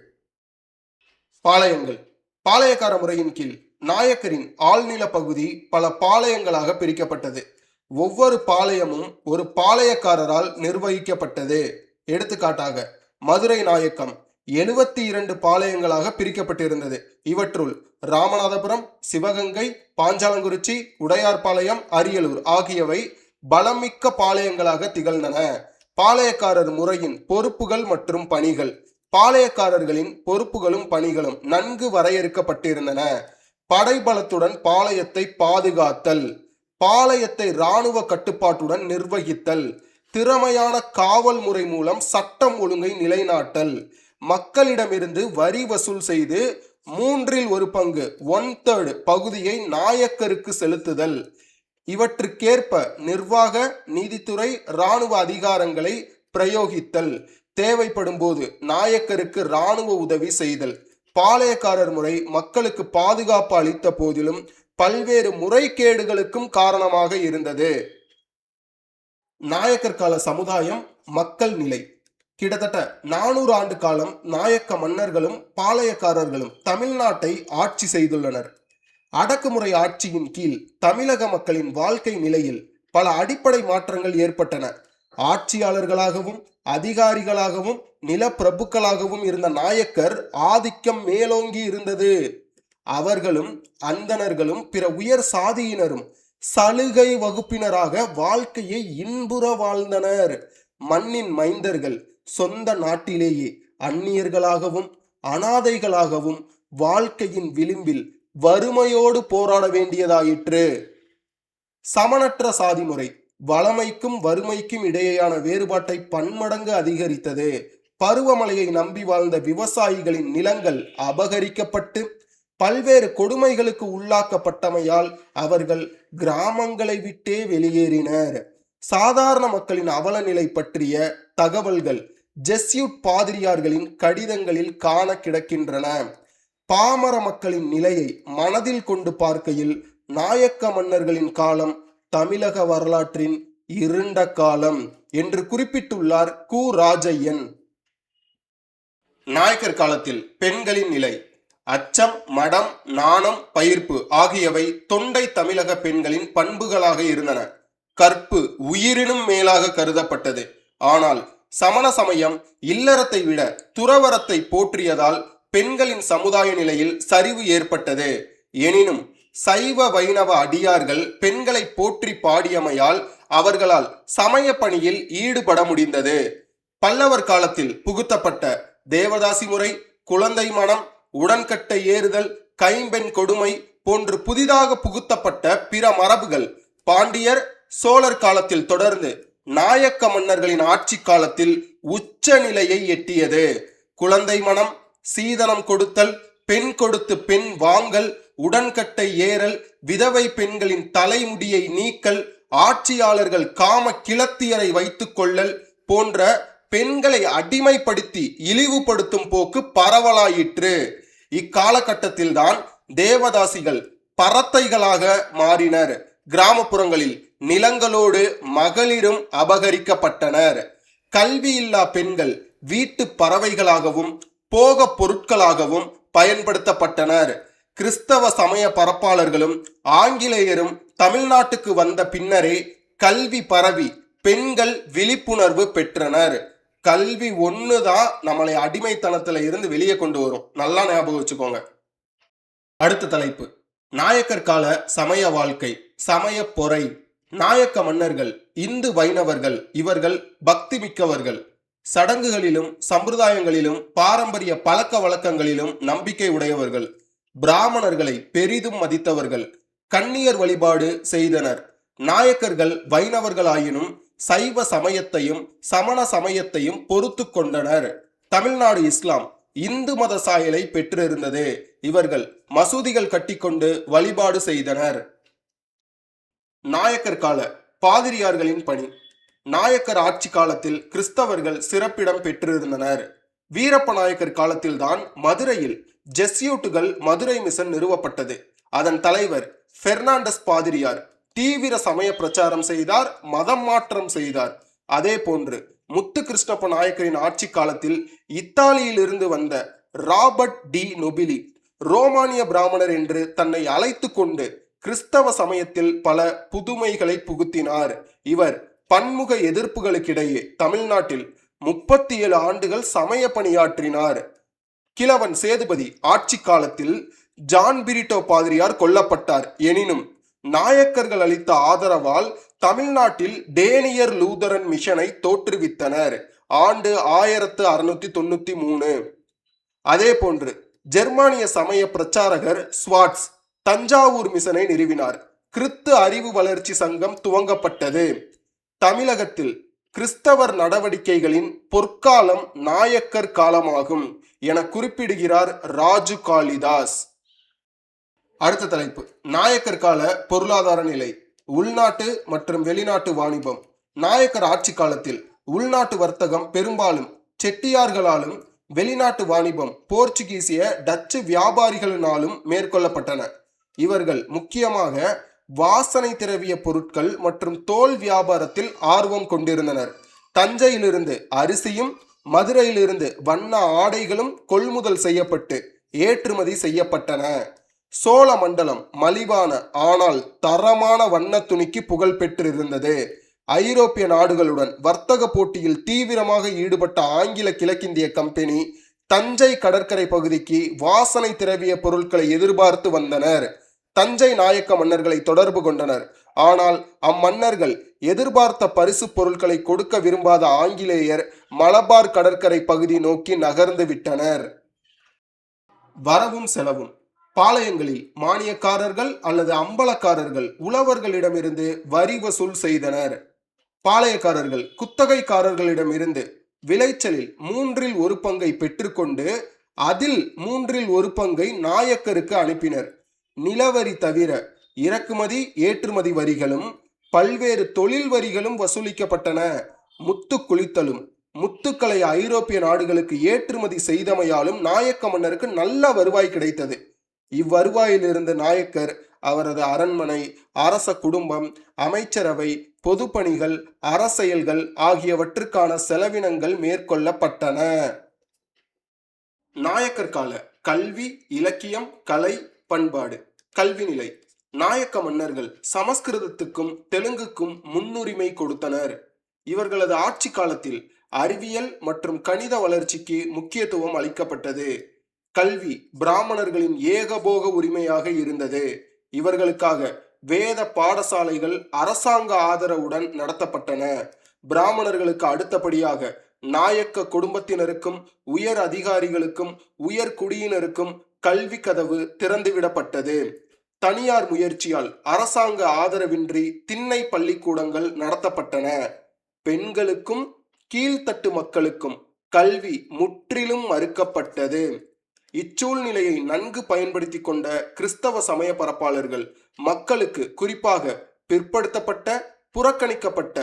பாளையங்கள். பாளையக்கார முறையின் கீழ் நாயக்கரின் ஆழ்நில பகுதி பல பாளையங்களாக பிரிக்கப்பட்டது. ஒவ்வொரு பாளையமும் ஒரு பாளையக்காரரால் நிர்வகிக்கப்பட்டது. எடுத்துக்காட்டாக மதுரை நாயக்கம் 72 பாளையங்களாக பிரிக்கப்பட்டிருந்தது. இவற்றுள் ராமநாதபுரம், சிவகங்கை, பாஞ்சாலங்குறிச்சி, உடையார்பாளையம், அரியலூர் ஆகியவை பலமிக்க பாளையங்களாக திகழ்ந்தன. பாளையக்காரர் முறையின் பொறுப்புகள் மற்றும் பணிகள். பாளையக்காரர்களின் பொறுப்புகளும் பணிகளும் நன்கு வரையறுக்கப்பட்டிருந்தன. படைபலத்துடன் பாளையத்தை பாதுகாத்தல், பாளையத்தை இராணுவ கட்டுப்பாட்டுடன் நிர்வகித்தல், திறமையான காவல் முறை மூலம் சட்டம் ஒழுங்கை நிலைநாட்டல், மக்களிடமிருந்து வரி வசூல் செய்து 1/3 பங்கு 1/3 பகுதியை நாயக்கருக்கு செலுத்துதல், இவற்றுக்கேற்ப நிர்வாக, நீதித்துறை, இராணுவ அதிகாரங்களை பிரயோகித்தல், தேவைப்படும் போது நாயக்கருக்கு இராணுவ உதவி செய்தல். பாளையக்காரர் முறை மக்களுக்கு பாதுகாப்பு அளித்த போதிலும் பல்வேறு முறைகேடுகளுக்கும் காரணமாக இருந்தது. நாயக்கர் கால சமுதாயம், மக்கள் நிலை. கிட்டத்தட்ட 400 ஆண்டு காலம் நாயக்க மன்னர்களும் பாளையக்காரர்களும் தமிழ்நாட்டை ஆட்சி செய்துள்ளனர். அடக்குமுறை ஆட்சியின் கீழ் தமிழக மக்களின் வாழ்க்கை நிலையில் பல அடிப்படை மாற்றங்கள் ஏற்பட்டன. ஆட்சியாளர்களாகவும் அதிகாரிகளாகவும் நிலப்பிரபுக்களாகவும் இருந்த நாயக்கர் ஆதிக்கம் மேலோங்கி இருந்தது. அவர்களும் அந்தணர்களும் பிற உயர் சாதியினரும் சலுகை வகுப்பினராக வாழ்க்கையை இன்புற வாழ்ந்தனர். மண்ணின் மைந்தர்கள் சொந்த நாட்டிலேயே அந்நியர்களாகவும் அனாதைகளாகவும் வாழ்க்கையின் விளிம்பில் வறுமையோடு போராட வேண்டியதாயிற்று. சமனற்ற சாதி முறை வளமைக்கும் வறுமைக்கும் இடையேயான வேறுபாட்டை பன்மடங்கு அதிகரித்தது. பருவமழையை நம்பி வாழ்ந்த விவசாயிகளின் நிலங்கள் அபகரிக்கப்பட்டு பல்வேறு கொடுமைகளுக்கு உள்ளாக்கப்பட்டமையால் அவர்கள் கிராமங்களை விட்டே வெளியேறினர். சாதாரண மக்களின் அவல நிலை பற்றிய தகவல்கள் ஜெஸ்யூட் பாதிரியார்களின் கடிதங்களில் காண கிடக்கின்றன. பாமர மக்களின் நிலையை மனதில் கொண்டு பார்க்கையில் நாயக்க மன்னர்களின் காலம் தமிழக வரலாற்றின் இருண்ட காலம் என்று குறிப்பிட்டுள்ளார் கு. ராஜையன். நாயக்கர் காலத்தில் பெண்களின் நிலை. அச்சம், மடம், நாணம், பயிர்ப்பு ஆகியவை தொண்டை தமிழக பெண்களின் பண்புகளாக இருந்தன. கற்பு உயிரினும் மேலாக கருதப்பட்டது. ஆனால் சமண சமயம் இல்லறத்தை விட துறவரத்தை போற்றியதால் பெண்களின் சமுதாய நிலையில் சரிவு ஏற்பட்டது. எனினும் சைவ வைணவ அடியார்கள் பெண்களை போற்றி பாடியமையால் அவர்களால் சமய பணியில் ஈடுபட முடிந்தது. பல்லவர் காலத்தில் புகுத்தப்பட்ட தேவதாசி முறை, குழந்தை மனம், உடன்கட்டை ஏறுதல், கைம்பெண் கொடுமை போன்று புதிதாக புகுத்தப்பட்ட பிற மரபுகள் பாண்டியர், சோழர் காலத்தில் தொடர்ந்து நாயக்க மன்னர்களின் ஆட்சி காலத்தில் உச்ச நிலையை எட்டியது. குழந்தை மனம், சீதனம் கொடுத்தல், பெண் கொடுத்து பெண் வாங்கல், உடன்கட்டை ஏறல், விதவை பெண்களின் தலைமுடியை நீக்கல், ஆட்சியாளர்கள் காம கிளத்தியரை வைத்துக் கொள்ளல் போன்ற பெண்களை அடிமைப்படுத்தி இழிவுபடுத்தும் போக்கு பரவலாயிற்று. இக்காலகட்டத்தில்தான் தேவதாசிகள் பரத்தைகளாக மாறினர். கிராமப்புறங்களில் நிலங்களோடு மகளிரும் அபகரிக்கப்பட்டனர். கல்வியில்லா பெண்கள் வீட்டு பறவைகளாகவும் போக பொருட்களாகவும் பயன்படுத்தப்பட்டனர். கிறிஸ்தவ சமய பரப்பாளர்களும் ஆங்கிலேயரும் தமிழ்நாட்டுக்கு வந்த பின்னரே கல்வி பரவி பெண்கள் விழிப்புணர்வு பெற்றனர். கல்வி ஒண்ணுதான் நம்மளை அடிமைத்தனத்துல இருந்து வெளியே கொண்டு வரும். நல்லா ஞாபகம் வச்சுக்கோங்க. அடுத்த தலைப்பு, நாயக்கர் கால சமய வாழ்க்கை, சமய பொறை. நாயக்க மன்னர்கள் இந்து வைணவர்கள். இவர்கள் பக்தி மிக்கவர்கள். சடங்குகளிலும் சம்பிரதாயங்களிலும் பாரம்பரிய பழக்க வழக்கங்களிலும் நம்பிக்கை உடையவர்கள். பிராமணர்களை பெரிதும் மதித்தவர்கள். கன்னியர் வழிபாடு செய்தனர். நாயக்கர்கள் வைணவர்களாயினும் சைவ சமயத்தையும் சமண சமயத்தையும் பொறுத்து கொண்டனர். தமிழ்நாடு இஸ்லாம் இந்து மத சாயலை பெற்றிருந்தது. இவர்கள் மசூதிகள் கட்டிக்கொண்டு வழிபாடு செய்தனர். நாயக்கர் கால பாதிரியார்களின் பணி. நாயக்கர் ஆட்சி காலத்தில் கிறிஸ்தவர்கள் சிறப்பிடம் பெற்றிருந்தனர். வீரப்ப நாயக்கர் காலத்தில்தான் மதுரையில் ஜெஸ்யூட்டுகள் மதுரை மிஷன் நிறுவப்பட்டது. அதன் தலைவர் பெர்னாண்டஸ் பாதிரியார் தீவிர சமய பிரச்சாரம் செய்தார், மதம் மாற்றம் செய்தார். அதே போன்று முத்து கிருஷ்ணப்ப நாயக்கரின் ஆட்சி காலத்தில் இத்தாலியிலிருந்து வந்த ராபர்ட் டி நொபிலி ரோமானிய பிராமணர் என்று தன்னை அழைத்து கொண்டு கிறிஸ்தவ சமயத்தில் பல புதுமைகளை புகுத்தினார். இவர் பன்முக எதிர்ப்புகளுக்கிடையே தமிழ்நாட்டில் 37 ஆண்டுகள் சமய பணியாற்றினார். கிழவன் சேதுபதி ஆட்சி காலத்தில் ஜான் பிரிட்டோ பாதிரியார் கொல்லப்பட்டார். எனினும் நாயக்கர்கள் அளித்த ஆதரவால் தமிழ்நாட்டில் டேனியர் லூதரன் மிஷனை தோற்றுவித்தனர். ஆண்டு 1693. அதே போன்று ஜெர்மானிய சமய பிரச்சாரகர் ஸ்வாட்ஸ் தஞ்சாவூர் மிஷனை நிறுவினார். கிறிஸ்து அறிவு வளர்ச்சி சங்கம் துவங்கப்பட்டது. தமிழகத்தில் கிறிஸ்தவர் நடவடிக்கைகளின் பொற்காலம் நாயக்கர் காலமாகும் என குறிப்பிடுகிறார் ராஜு காளிதாஸ். அடுத்த தலைப்பு, நாயக்கர் கால பொருளாதார நிலை, உள்நாட்டு மற்றும் வெளிநாட்டு வாணிபம். நாயக்கர் ஆட்சி காலத்தில் உள்நாட்டு வர்த்தகம் பெரும்பாலும் செட்டியார்களாலும் வெளிநாட்டு வாணிபம் போர்ச்சுகீசிய டச்சு வியாபாரிகளினாலும் மேற்கொள்ளப்பட்டன. இவர்கள் முக்கியமாக வாசனை திரவிய பொருட்கள் மற்றும் தோல் வியாபாரத்தில் ஆர்வம் கொண்டிருந்தனர். தஞ்சையிலிருந்து அரிசியும் மதுரையிலிருந்து வண்ண ஆடைகளும் கொள்முதல் செய்யப்பட்டு ஏற்றுமதி செய்யப்பட்டன. சோழ மண்டலம் மலிவான ஆனால் தரமான வண்ண துணிக்கு புகழ் பெற்றிருந்தது. ஐரோப்பிய நாடுகளுடன் வர்த்தக போட்டியில் தீவிரமாக ஈடுபட்ட ஆங்கில கிழக்கிந்திய கம்பெனி தஞ்சை கடற்கரை பகுதிக்கு வாசனை திரவிய பொருட்களை எதிர்பார்த்து வந்தனர். தஞ்சை நாயக்க மன்னர்களை தொடர்பு கொண்டனர். ஆனால் அம்மன்னர்கள் எதிர்பார்த்த பரிசு பொருட்களை கொடுக்க விரும்பாத ஆங்கிலேயர் மலபார் கடற்கரை பகுதி நோக்கி நகர்ந்து விட்டனர். வரவும் செலவும். பாளையங்களில் மானியக்காரர்கள் அல்லது அம்பலக்காரர்கள் உழவர்களிடமிருந்து வரி வசூல் செய்தனர். பாளையக்காரர்கள் குத்தகைக்காரர்களிடமிருந்து விளைச்சலில் 1/3 பங்கை பெற்றுக்கொண்டு அதில் 1/3 பங்கை நாயக்கருக்கு அனுப்பினர். நிலவரி தவிர இறக்குமதி ஏற்றுமதி வரிகளும் பல்வேறு தொழில் வரிகளும் வசூலிக்கப்பட்டன. முத்து குளித்தலும் முத்துக்களை ஐரோப்பிய நாடுகளுக்கு ஏற்றுமதி செய்தமையாலும் நாயக்க மன்னருக்கு நல்ல வருவாய் கிடைத்தது. இவ்வருவாயிலிருந்து நாயக்கர் அவரது அரண்மனை, அரச குடும்பம், அமைச்சரவை, பொதுப்பணிகள், அரசியல்கள் ஆகியவற்றுக்கான செலவினங்கள் மேற்கொள்ளப்பட்டன. நாயக்கர் கால கல்வி, இலக்கியம், கலை, பண்பாடு. கல்வி நிலை. நாயக்க மன்னர்கள் சமஸ்கிருதத்துக்கும் தெலுங்குக்கும் முன்னுரிமை கொடுத்தனர். இவர்களது ஆட்சி காலத்தில் அறிவியல் மற்றும் கணித வளர்ச்சிக்கு முக்கியத்துவம் அளிக்கப்பட்டது. கல்வி பிராமணர்களின் ஏகபோக உரிமையாக இருந்தது. இவர்களுக்காக வேத பாடசாலைகள் அரசாங்க ஆதரவுடன் நடத்தப்பட்டன. பிராமணர்களுக்கு அடுத்தபடியாக நாயக்க குடும்பத்தினருக்கும் உயர் அதிகாரிகளுக்கும் உயர் குடியினருக்கும் கல்வி கதவு திறந்துவிடப்பட்டது. தனியார் முயற்சியால் அரசாங்க ஆதரவின்றி திண்ணை பள்ளிக்கூடங்கள் நடத்தப்பட்டன. பெண்களுக்கும் கீழ்த்தட்டு மக்களுக்கும் கல்வி முற்றிலும் மறுக்கப்பட்டது. இச்சூழ்நிலையை நன்கு பயன்படுத்தி கொண்ட கிறிஸ்தவ சமய பரப்பாளர்கள் மக்களுக்கு, குறிப்பாக பிற்படுத்தப்பட்ட புறக்கணிக்கப்பட்ட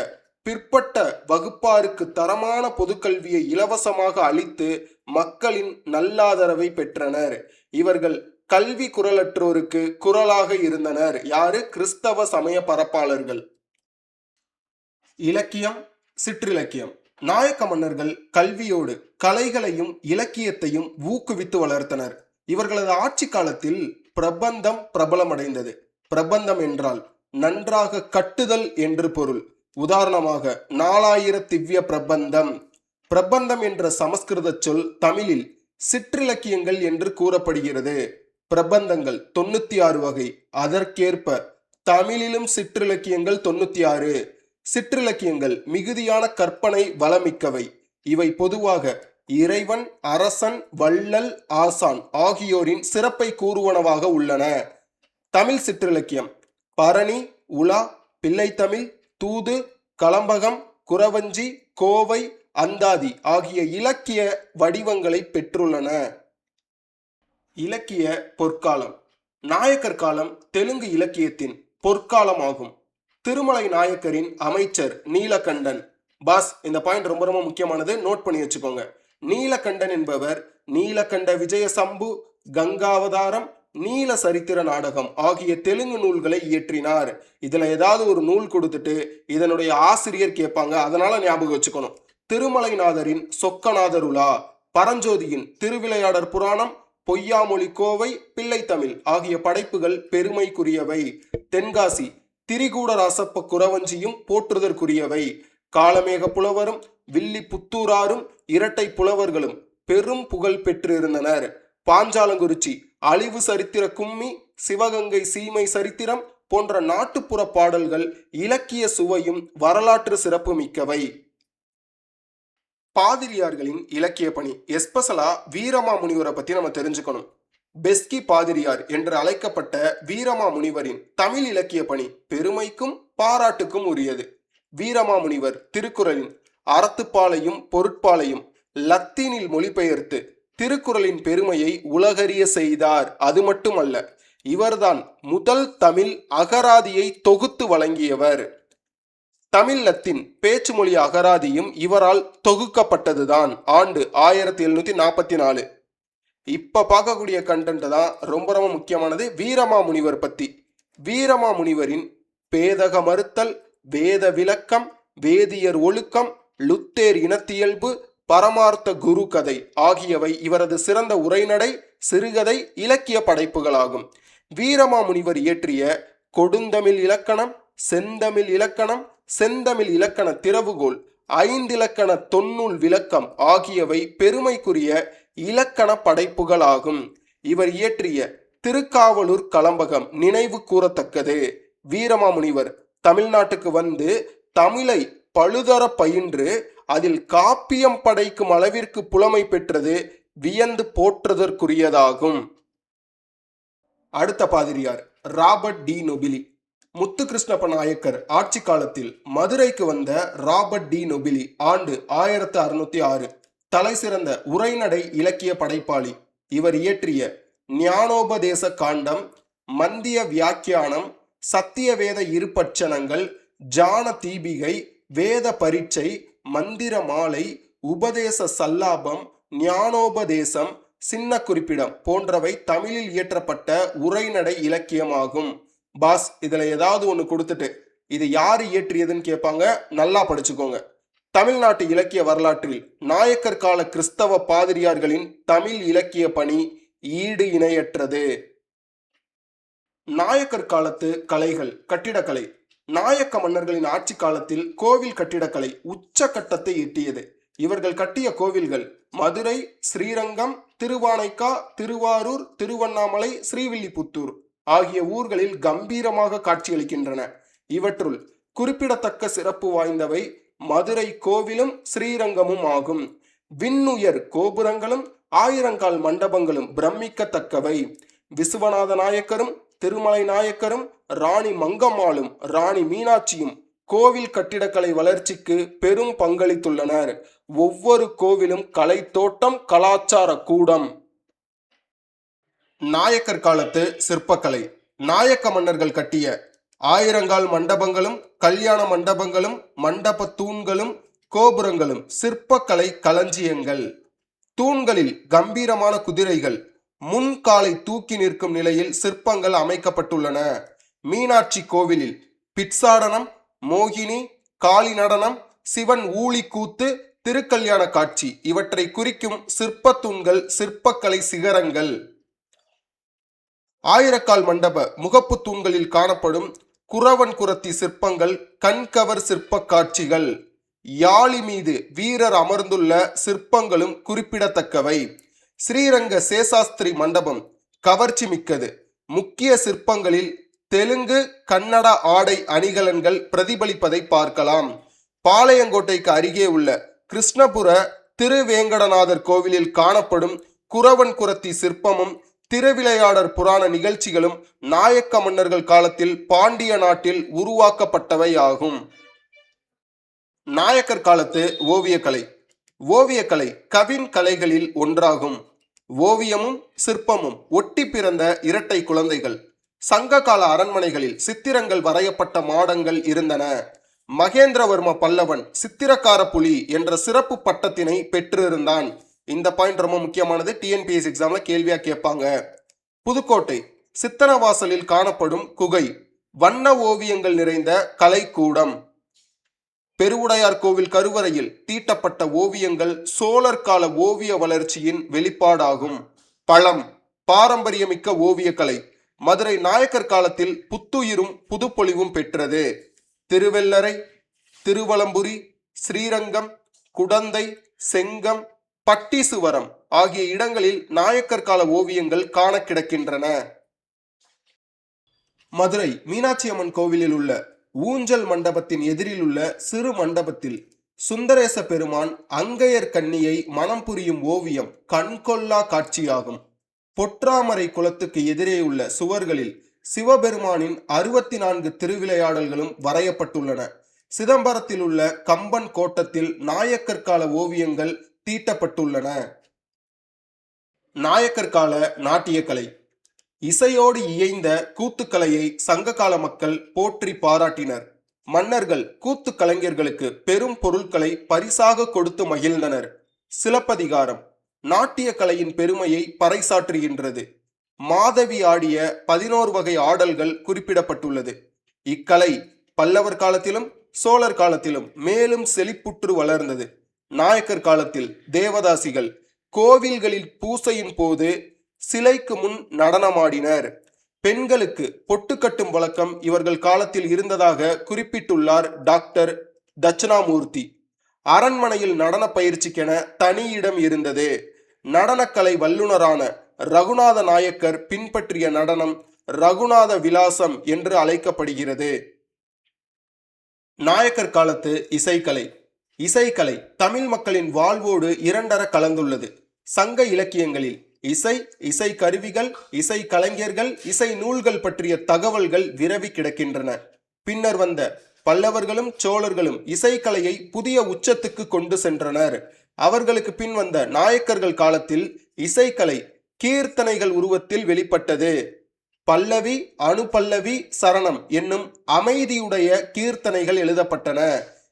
பிற்பட்ட வகுப்பாருக்கு தரமான பொதுக்கல்வியை இலவசமாக அளித்து மக்களின் நல்லாதரவை பெற்றனர். இவர்கள் கல்வி குரலற்றோருக்கு குரலாக இருந்தனர். யாரு? கிறிஸ்தவ சமய பரப்பாளர்கள். இலக்கியம், சிற்றிலக்கியம். நாயக்க மன்னர்கள் கல்வியோடு கலைகளையும் இலக்கியத்தையும் ஊக்குவித்து வளர்த்தனர். இவர்களது ஆட்சி காலத்தில் பிரபந்தம் பிரபலமடைந்தது. பிரபந்தம் என்றால் நன்றாக கட்டுதல் என்று பொருள். உதாரணமாக 4000 திவ்ய பிரபந்தம். பிரபந்தம் என்ற சமஸ்கிருத சொல் தமிழில் சிற்றிலக்கியங்கள் என்று கூறப்படுகிறது. பிரபந்தங்கள் 96 வகை. அதற்கேற்ப தமிழிலும் சிற்றிலக்கியங்கள் 96. சிற்றிலக்கியங்கள் மிகுதியான கற்பனை வளமிக்கவை. இவை பொதுவாக இறைவன், அரசன், வள்ளல், ஆசான் ஆகியோரின் சிறப்பை கூறுவனவாக உள்ளன. தமிழ் சிற்றிலக்கியம் பரணி, உலா, பிள்ளைத்தமிழ், தூது, கலம்பகம், குறவஞ்சி, கோவை, அந்தாதி ஆகிய இலக்கிய வடிவங்களை பெற்றுள்ளன. இலக்கிய பொற்காலம். நாயக்கர் காலம் தெலுங்கு இலக்கியத்தின் பொற்காலமாகும். திருமலை நாயக்கரின் அமைச்சர் நீலகண்டன். பாஸ், இந்த பாயிண்ட் ரொம்ப ரொம்ப முக்கியமானது, நோட் பண்ணி வச்சுக்கோங்க. நீலகண்டன் என்பவர் நீலகண்ட விஜய சம்பு, கங்காவதாரம், நீல சரித்திர நாடகம் ஆகிய தெலுங்கு நூல்களை இயற்றினார். இதுல ஏதாவது ஒரு நூல் கொடுத்துட்டு இதனுடைய ஆசிரியர் கேட்பாங்க, அதனால ஞாபகம் வச்சுக்கணும். திருமலைநாதரின் சொக்கநாதர் உலா, பரஞ்சோதியின் திருவிளையாடற் புராணம், பொய்யாமொழி கோவை, பிள்ளைத்தமிழ் ஆகிய படைப்புகள் பெருமைக்குரியவை. தென்காசி திரிகூடராசப்ப குறவஞ்சியும் போற்றுதற்குரியவை. காளமேக புலவரும் வில்லி புத்தூராரும் இரட்டை புலவர்களும் பெரும் புகழ் பெற்றிருந்தனர். பாஞ்சாலங்குறிச்சி அழிவு சரித்திர கும்மி, சிவகங்கை சீமை சரித்திரம் போன்ற நாட்டுப்புற பாடல்கள் இலக்கிய சுவையும் வரலாற்று சிறப்பு மிக்கவை. பாதிரியார்களின் இலக்கிய பணி. எஸ்பெஷலா வீரமாமுனிவரை பத்தி நம்ம தெரிஞ்சுக்கணும். பெஸ்கி பாதிரியார் என்று அழைக்கப்பட்ட வீரமாமுனிவரின் தமிழ் இலக்கிய பணி பெருமைக்கும் பாராட்டுக்கும் உரியது. வீரமாமுனிவர் திருக்குறளின் அறத்துப்பாலையும் பொருட்பாலையும் லத்தீனில் மொழிபெயர்த்து திருக்குறளின் பெருமையை உலகறிய செய்தார். அது மட்டுமல்ல, இவர்தான் முதல் தமிழ் அகராதியை தொகுத்து வழங்கியவர். தமிழ் லத்தீன் பேச்சு மொழி அகராதியும் இவரால் தொகுக்கப்பட்டதுதான். ஆண்டு 1744. இப்ப பார்க்கக்கூடிய கண்டென்ட் தான் ரொம்ப ரொம்ப முக்கியமானது. வீரமாமுனிவர் பத்தி. வீரமாமுனிவரின் பேதக மறுத்தல், வேத விளக்கம், வேதியர் ஒழுக்கம், லுத்தேர் இனத்தியல்பு, பரமார்த்த குரு கதை ஆகியவை இவரது சிறந்த உரைநடை, சிறுகதை, இலக்கிய படைப்புகளாகும். வீரமாமுனிவர் இயற்றிய கொடுந்தமிழ் இலக்கணம், செந்தமிழ் இலக்கணம், செந்தமிழ் இலக்கண திறவுகோல், 5 இலக்கண தொன்னூல் விளக்கம் ஆகியவை பெருமைக்குரிய இலக்கண படைப்புகளாகும். இவர் இயற்றிய திருக்காவலூர் கலம்பகம் நினைவு கூறத்தக்கது. வீரமாமுனிவர் தமிழ்நாட்டுக்கு வந்து தமிழை பழுதர பயின்று அதில் காப்பியம் படைக்கும் அளவிற்கு புலமை பெற்றது வியந்து போற்றுதற்குரியதாகும். அடுத்த பாதிரியார் ராபர்ட் டி நொபிலி. முத்துகிருஷ்ணப்ப நாயக்கர் ஆட்சி காலத்தில் மதுரைக்கு வந்த ராபர்ட் டி நொபிலி ஆண்டு 1606. தலை சிறந்த உரைநடை இலக்கிய படைப்பாளி. இவர் இயற்றிய ஞானோபதேச காண்டம், மந்திய வியாக்கியானம், சத்தியவேத இருபட்சணங்கள், ஜான தீபிகை, வேத பரீட்சை, மந்திர மாலை, உபதேச சல்லாபம், ஞானோபதேசம், சின்ன குறிப்பிடம் போன்றவை தமிழில் இயற்றப்பட்ட உரைநடை இலக்கியமாகும். பாஸ், இதுல ஏதாவது ஒன்று கொடுத்துட்டு இது யார் இயற்றியதுன்னு கேட்பாங்க, நல்லா படிச்சுக்கோங்க. தமிழ்நாட்டு இலக்கிய வரலாற்றில் நாயக்கர் கால கிறிஸ்தவ பாதிரியார்களின் தமிழ் இலக்கிய பணி ஈடு இணையற்றது. நாயக்கர் காலத்து கலைகள். கட்டிடக்கலை. நாயக்க மன்னர்களின் ஆட்சி காலத்தில் கோவில் கட்டிடக்கலை உச்சகட்டத்தை எட்டியது. இவர்கள் கட்டிய கோவில்கள் மதுரை, ஸ்ரீரங்கம், திருவானைக்கா, திருவாரூர், திருவண்ணாமலை, ஸ்ரீவில்லிபுத்தூர் ஆகிய ஊர்களில் கம்பீரமாக காட்சியளிக்கின்றன. இவற்றுள் குறிப்பிடத்தக்க சிறப்பு வாய்ந்தவை மதுரை கோவிலும் ஸ்ரீரங்கமும் ஆகும். விண்ணுயர் கோபுரங்களும் ஆயிரங்கால் மண்டபங்களும் பிரமிக்கத்தக்கவை. விசுவநாத நாயக்கரும் திருமலை நாயக்கரும் ராணி மங்கம்மாளும் ராணி மீனாட்சியும் கோவில் கட்டிடக்கலை வளர்ச்சிக்கு பெரும் பங்களித்துள்ளனர். ஒவ்வொரு கோவிலும் கலை தோட்டம், கலாச்சார கூடம். நாயக்கர் காலத்து சிற்பக்கலை. நாயக்க மன்னர்கள் கட்டிய ஆயிரங்கால் மண்டபங்களும் கல்யாண மண்டபங்களும் மண்டப தூண்களும் கோபுரங்களும் சிற்பக்கலை களஞ்சியங்கள். தூண்களில் கம்பீரமான குதிரைகள் முன்காலை தூக்கி நிற்கும் நிலையில் சிற்பங்கள் அமைக்கப்பட்டுள்ளன. மீனாட்சி கோவிலில் பிட்சாடனம், மோகினி, காளி நடனம், சிவன் ஊழி கூத்து, திருக்கல்யாண காட்சி இவற்றை குறிக்கும் சிற்ப தூண்கள் சிற்பக்கலை சிகரங்கள். ஆயிரக்கால் மண்டப முகப்பு தூண்களில் காணப்படும் குறவன் குரத்தி சிற்பங்கள் கண்கவர் சிற்ப காட்சிகள். யாழி மீது வீரர் அமர்ந்துள்ள சிற்பங்களும் குறிப்பிடத்தக்கவை. ஸ்ரீரங்க சேசாஸ்திரி மண்டபம் கவர்ச்சி மிக்கது. முக்கிய சிற்பங்களில் தெலுங்கு கன்னட ஆடை அணிகலன்கள் பிரதிபலிப்பதை பார்க்கலாம். பாளையங்கோட்டைக்கு அருகே உள்ள கிருஷ்ணபுர திருவேங்கடநாதர் கோவிலில் காணப்படும் குறவன் குரத்தி சிற்பமும் திருவிளையாடற் புராண நிகழ்ச்சிகளும் நாயக்க மன்னர்கள் காலத்தில் பாண்டிய நாட்டில் உருவாக்கப்பட்டவை ஆகும். நாயக்கர் காலத்து ஓவியக்கலை. ஓவியக்கலை கவின் கலைகளில் ஒன்றாகும். ஓவியமும் சிற்பமும் ஒட்டி பிறந்த இரட்டை குழந்தைகள். சங்ககால அரண்மனைகளில் சித்திரங்கள் வரையப்பட்ட மாடங்கள் இருந்தன. மகேந்திரவர்ம பல்லவன் சித்திரக்கார புலி என்ற சிறப்பு பட்டத்தினை பெற்றிருந்தான். இந்த பாயிண்ட் ரொம்ப முக்கியமானது, டிஎன்பிஎஸ்சி எக்ஸாம்ல கேள்வியா கேட்பாங்க. புதுக்கோட்டை சித்தனவாசலில் காணப்படும் குகை வண்ண ஓவியங்கள் நிறைந்த கலைக்கூடம். பெருவுடையார் கோவில் கருவறையில் தீட்டப்பட்ட ஓவியங்கள் சோழர் கால ஓவிய வளர்ச்சியின் வெளிப்பாடாகும். பழம் பாரம்பரியமிக்க ஓவியக்கலை மதுரை நாயக்கர் காலத்தில் புத்துயிரும் புதுப்பொலிவும் பெற்றது. திருவெல்லரை, திருவலம்புரி, ஸ்ரீரங்கம், குடந்தை, செங்கம், பட்டீசுவரம் ஆகிய இடங்களில் நாயக்கர் கால ஓவியங்கள் காண கிடக்கின்றன. மதுரை மீனாட்சி அம்மன் கோவிலில் உள்ள ஊஞ்சல் மண்டபத்தின் எதிரில் உள்ள சிறு மண்டபத்தில் சுந்தரேச பெருமான் அங்கையர் கன்னியை மனம் புரியும் ஓவியம் கண்கொள்ளா காட்சியாகும். பொற்றாமரை குளத்துக்கு எதிரே உள்ள சுவர்களில் சிவபெருமானின் 64 திருவிளையாடல்களும் வரையப்பட்டுள்ளன. சிதம்பரத்தில் உள்ள கம்பன் கோட்டத்தில் நாயக்கர் கால ஓவியங்கள் தீட்டப்பட்டுள்ளன. நாயக்கர் கால நாட்டியக்கலை. இசையோடு இயைந்த கூத்துக்கலையை சங்ககால மக்கள் போற்றி பாராட்டினர். மன்னர்கள் கூத்து கலைஞர்களுக்கு பெரும் பொருட்களை பரிசாக கொடுத்து மகிழ்ந்தனர். சிலப்பதிகாரம் நாட்டிய கலையின் பெருமையை பறைசாற்றுகின்றது. மாதவி ஆடிய 11 வகை ஆடல்கள் குறிப்பிடப்பட்டுள்ளது. இக்கலை பல்லவர் காலத்திலும் சோழர் காலத்திலும் மேலும் செழிப்புற்று வளர்ந்தது. நாயக்கர் காலத்தில் தேவதாசிகள் கோவில்களில் பூசையின் போது சிலைக்கு முன் நடனமாடினர். பெண்களுக்கு பொட்டு கட்டும் வழக்கம் இவர்கள் காலத்தில் இருந்ததாக குறிப்பிட்டுள்ளார் டாக்டர் தட்சிணாமூர்த்தி. அரண்மனையில் நடன பயிற்சிக்கென தனி இடம் இருந்தது. நடனக்கலை வல்லுநரான ரகுநாத நாயக்கர் பின்பற்றிய நடனம் ரகுநாத விலாசம் என்று அழைக்கப்படுகிறது. நாயக்கர் காலத்து இசைக்கலை. இசைக்கலை தமிழ் மக்களின் வாழ்வோடு இரண்டர கலந்துள்ளது. சங்க இலக்கியங்களில் இசை, இசை கருவிகள், இசை கலைஞர்கள், இசை நூல்கள் பற்றிய தகவல்கள் விரவி கிடக்கின்றன. பின்னர் வந்த பல்லவர்களும் சோழர்களும் இசைக்கலையை புதிய உச்சத்துக்கு கொண்டு சென்றனர். அவர்களுக்கு பின் வந்த நாயக்கர்கள் காலத்தில் இசைக்கலை கீர்த்தனைகள் உருவத்தில் வெளிப்பட்டது. பல்லவி, அனுபல்லவி, சரணம் என்னும் அமைதியுடைய கீர்த்தனைகள் எழுதப்பட்டன.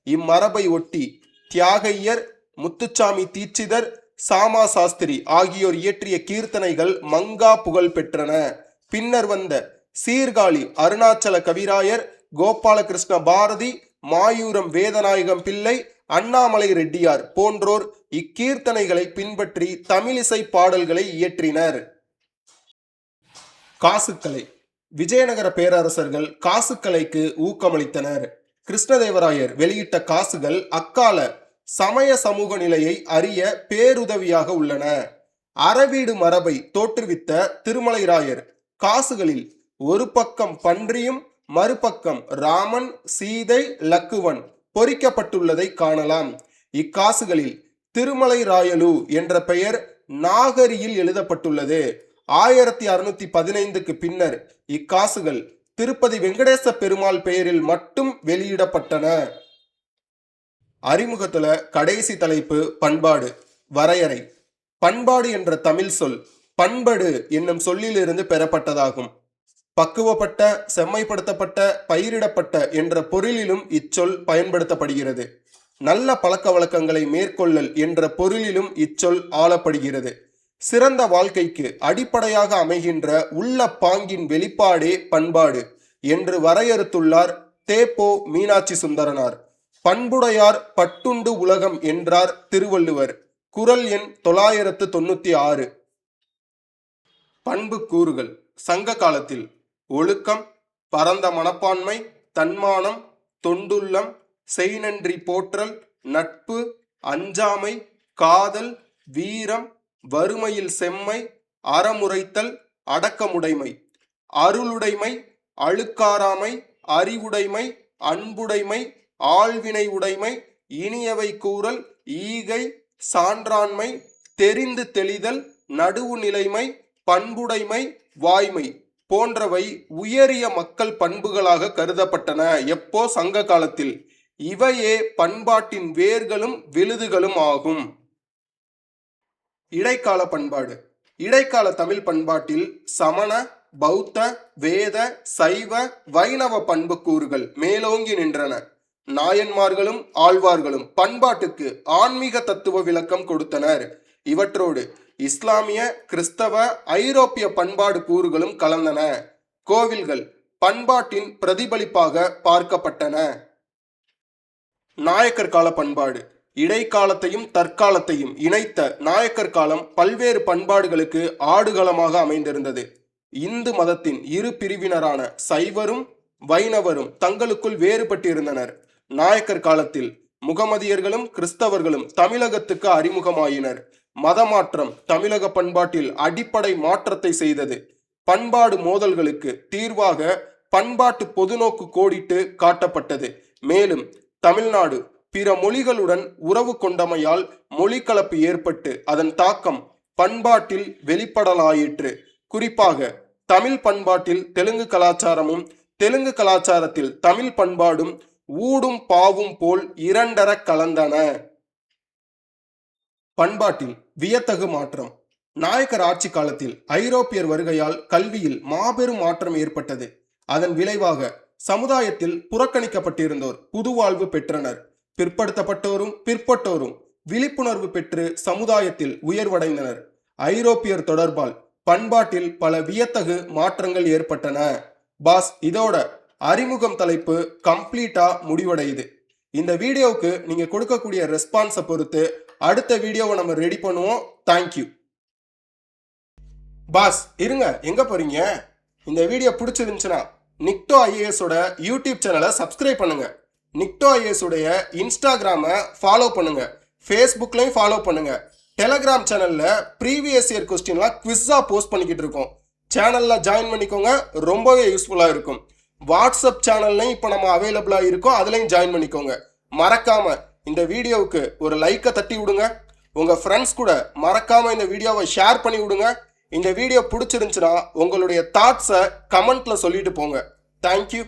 இம்மரபை ஒட்டி தியாகையர், முத்துச்சாமி தீட்சிதர், சாமா சாஸ்திரி ஆகியோர் இயற்றிய கீர்த்தனைகள் மங்கா புகழ் பெற்றன. பின்னர் வந்த சீர்காழி அருணாச்சல கவிராயர், கோபாலகிருஷ்ண பாரதி, மாயூரம் வேதநாயகம் பிள்ளை, அண்ணாமலை ரெட்டியார் போன்றோர் இக்கீர்த்தனைகளை பின்பற்றி தமிழிசை பாடல்களை இயற்றினர். காசுக்கலை. விஜயநகர பேரரசர்கள் காசுக்கலைக்கு ஊக்கமளித்தனர். கிருஷ்ணதேவராயர் வெளியிட்ட காசுகள் அக்கால சமய சமூக நிலையை அறிய பேருதவியாக உள்ளன. அறவீடு மரபை தோற்றுவித்த திருமலைராயர் காசுகளில் ஒரு பக்கம் பன்றியும் மறுபக்கம் ராமன், சீதை, லக்குவன் பொறிக்கப்பட்டுள்ளதை காணலாம். இக்காசுகளில் திருமலைராயலு என்ற பெயர் நாகரியில் எழுதப்பட்டுள்ளது. 1615க்கு பின்னர் இக்காசுகள் திருப்பதி வெங்கடேச பெருமாள் பெயரில் மட்டும் வெளியிடப்பட்டன. அறிமுகத்துல கடைசி தலைப்பு பண்பாடு. வரையறை. பண்பாடு என்ற தமிழ் சொல் பண்படு என்னும் சொல்லிலிருந்து பெறப்பட்டதாகும். பக்குவப்பட்ட, செம்மைப்படுத்தப்பட்ட, பயிரிடப்பட்ட என்ற பொருளிலும் இச்சொல் பயன்படுத்தப்படுகிறது. நல்ல பழக்க வழக்கங்களை மேற்கொள்ளல் என்ற பொருளிலும் இச்சொல் ஆளப்படுகிறது. சிறந்த வாழ்க்கைக்கு அடிப்படையாக அமைகின்ற உள்ள பாங்கின் வெளிப்பாடே பண்பாடு என்று வரையறுத்துள்ளார் தே.பொ. மீனாட்சி சுந்தரனார். பண்புடையார் பட்டுண்டு உலகம் என்றார் திருவள்ளுவர். குறள் எண் 996. பண்பு கூறுகள். சங்க காலத்தில் ஒழுக்கம், பரந்த மனப்பான்மை, தன்மானம், தொண்டுள்ளம், செய்நன்றி போற்றல், நட்பு, அஞ்சாமை, காதல், வீரம், வறுமையில் செம்மை, அறமுரைத்தல், அடக்கமுடைமை, அருளுடைமை, அழுக்காராமை, அறிவுடைமை, அன்புடைமை, ஆள்வினை உடைமை, இனியவை கூறல், ஈகை, சான்றாண்மை, தெரிந்து தெளிதல், நடுவு நிலைமை, பண்புடைமை, வாய்மை போன்றவை உயரிய மக்கள் பண்புகளாக கருதப்பட்டன. எப்போ? சங்க காலத்தில். இவையே பண்பாட்டின் வேர்களும் விழுதுகளும் ஆகும். இடைக்கால பண்பாடு. இடைக்கால தமிழ் பண்பாட்டில் சமண, பௌத்த, வேத, சைவ, வைணவ பண்பு கூறுகள் மேலோங்கி நின்றன. நாயன்மார்களும் ஆழ்வார்களும் பண்பாட்டுக்கு ஆன்மீக தத்துவ விளக்கம் கொடுத்தனர். இவற்றோடு இஸ்லாமிய, கிறிஸ்தவ, ஐரோப்பிய பண்பாடு கூறுகளும் கலந்தன. கோவில்கள் பண்பாட்டின் பிரதிபலிப்பாக பார்க்கப்பட்டன. நாயக்கர் கால பண்பாடு. இடைக்காலத்தையும் தற்காலத்தையும் இணைத்த நாயக்கர் காலம் பல்வேறு பண்பாடுகளுக்கு ஆடுகளமாக அமைந்திருந்தது. இந்து மதத்தின் இரு பிரிவினரான சைவரும் வைணவரும் தங்களுக்குள் வேறுபட்டிருந்தனர். நாயக்கர் காலத்தில் முகமதியர்களும் கிறிஸ்தவர்களும் தமிழகத்துக்கு அறிமுகமாயினர். மதமாற்றம் தமிழக பண்பாட்டில் அடிப்படை மாற்றத்தை செய்தது. பண்பாடு மோதல்களுக்கு தீர்வாக பண்பாட்டு பொதுநோக்கு கோடிட்டு காட்டப்பட்டது. மேலும் தமிழ்நாடு பிற மொழிகளுடன் உறவு கொண்டமையால் மொழிக்கலப்பு ஏற்பட்டு அதன் தாக்கம் பண்பாட்டில் வெளிப்படலாயிற்று. குறிப்பாக தமிழ் பண்பாட்டில் தெலுங்கு கலாச்சாரமும், தெலுங்கு கலாச்சாரத்தில் தமிழ் பண்பாடும் ஊடும் பாவும் போல் இரண்டர கலந்தன. பண்பாட்டில் வியத்தகு மாற்றம். நாயக்கர் ஆட்சி காலத்தில் ஐரோப்பியர் வருகையால் கல்வியில் மாபெரும் மாற்றம் ஏற்பட்டது. அதன் விளைவாக சமுதாயத்தில் புறக்கணிக்கப்பட்டிருந்தோர் புதுவாழ்வு பெற்றனர். பிற்படுத்தப்பட்டோரும் பிற்பட்டோரும் விழிப்புணர்வு பெற்று சமுதாயத்தில் உயர்வடைந்தனர். ஐரோப்பியர் தொடர்பால் பண்பாட்டில் பல வியத்தகு மாற்றங்கள் ஏற்பட்டன. பாஸ், இதோட அறிமுகம் தலைப்பு கம்ப்ளீட்டா முடிவடையுது. இந்த வீடியோவுக்கு நீங்க கொடுக்கக்கூடிய ரெஸ்பான்ஸை பொறுத்து அடுத்த வீடியோவை நம்ம ரெடி பண்ணுவோம். தேங்க்யூ. பாஸ் இருங்க, எங்க போறீங்க? இந்த வீடியோ பிடிச்சிருந்துச்சுன்னா நிக்டோ ஐஏஎஸோட யூடியூப் சேனலை சப்ஸ்கிரைப் பண்ணுங்க. நிக்டோ ஐஏஎஸ் உடைய இன்ஸ்டாகிராமை ஃபாலோ பண்ணுங்க. ஃபேஸ்புக்லையும் ஃபாலோ பண்ணுங்க. டெலகிராம் சேனல்ல ப்ரீவியஸ் இயர் கொஸ்டின்லாம் குவிஸா போஸ்ட் பண்ணிக்கிட்டு இருக்கோம். சேனல்ல ஜாயின் பண்ணிக்கோங்க, ரொம்பவே யூஸ்ஃபுல்லா இருக்கும். வாட்ஸ்அப் சேனல்லையும் இப்போ நம்ம அவைலபிளா இருக்கோம், அதுலையும் ஜாயின் பண்ணிக்கோங்க. மறக்காம இந்த வீடியோவுக்கு ஒரு லைக்கை தட்டி விடுங்க. உங்க ஃப்ரெண்ட்ஸ் கூட மறக்காம இந்த வீடியோவை ஷேர் பண்ணி விடுங்க. இந்த வீடியோ பிடிச்சிருந்துச்சுன்னா உங்களுடைய தாட்ஸை கமெண்ட்ல சொல்லிட்டு போங்க. தேங்க்யூ.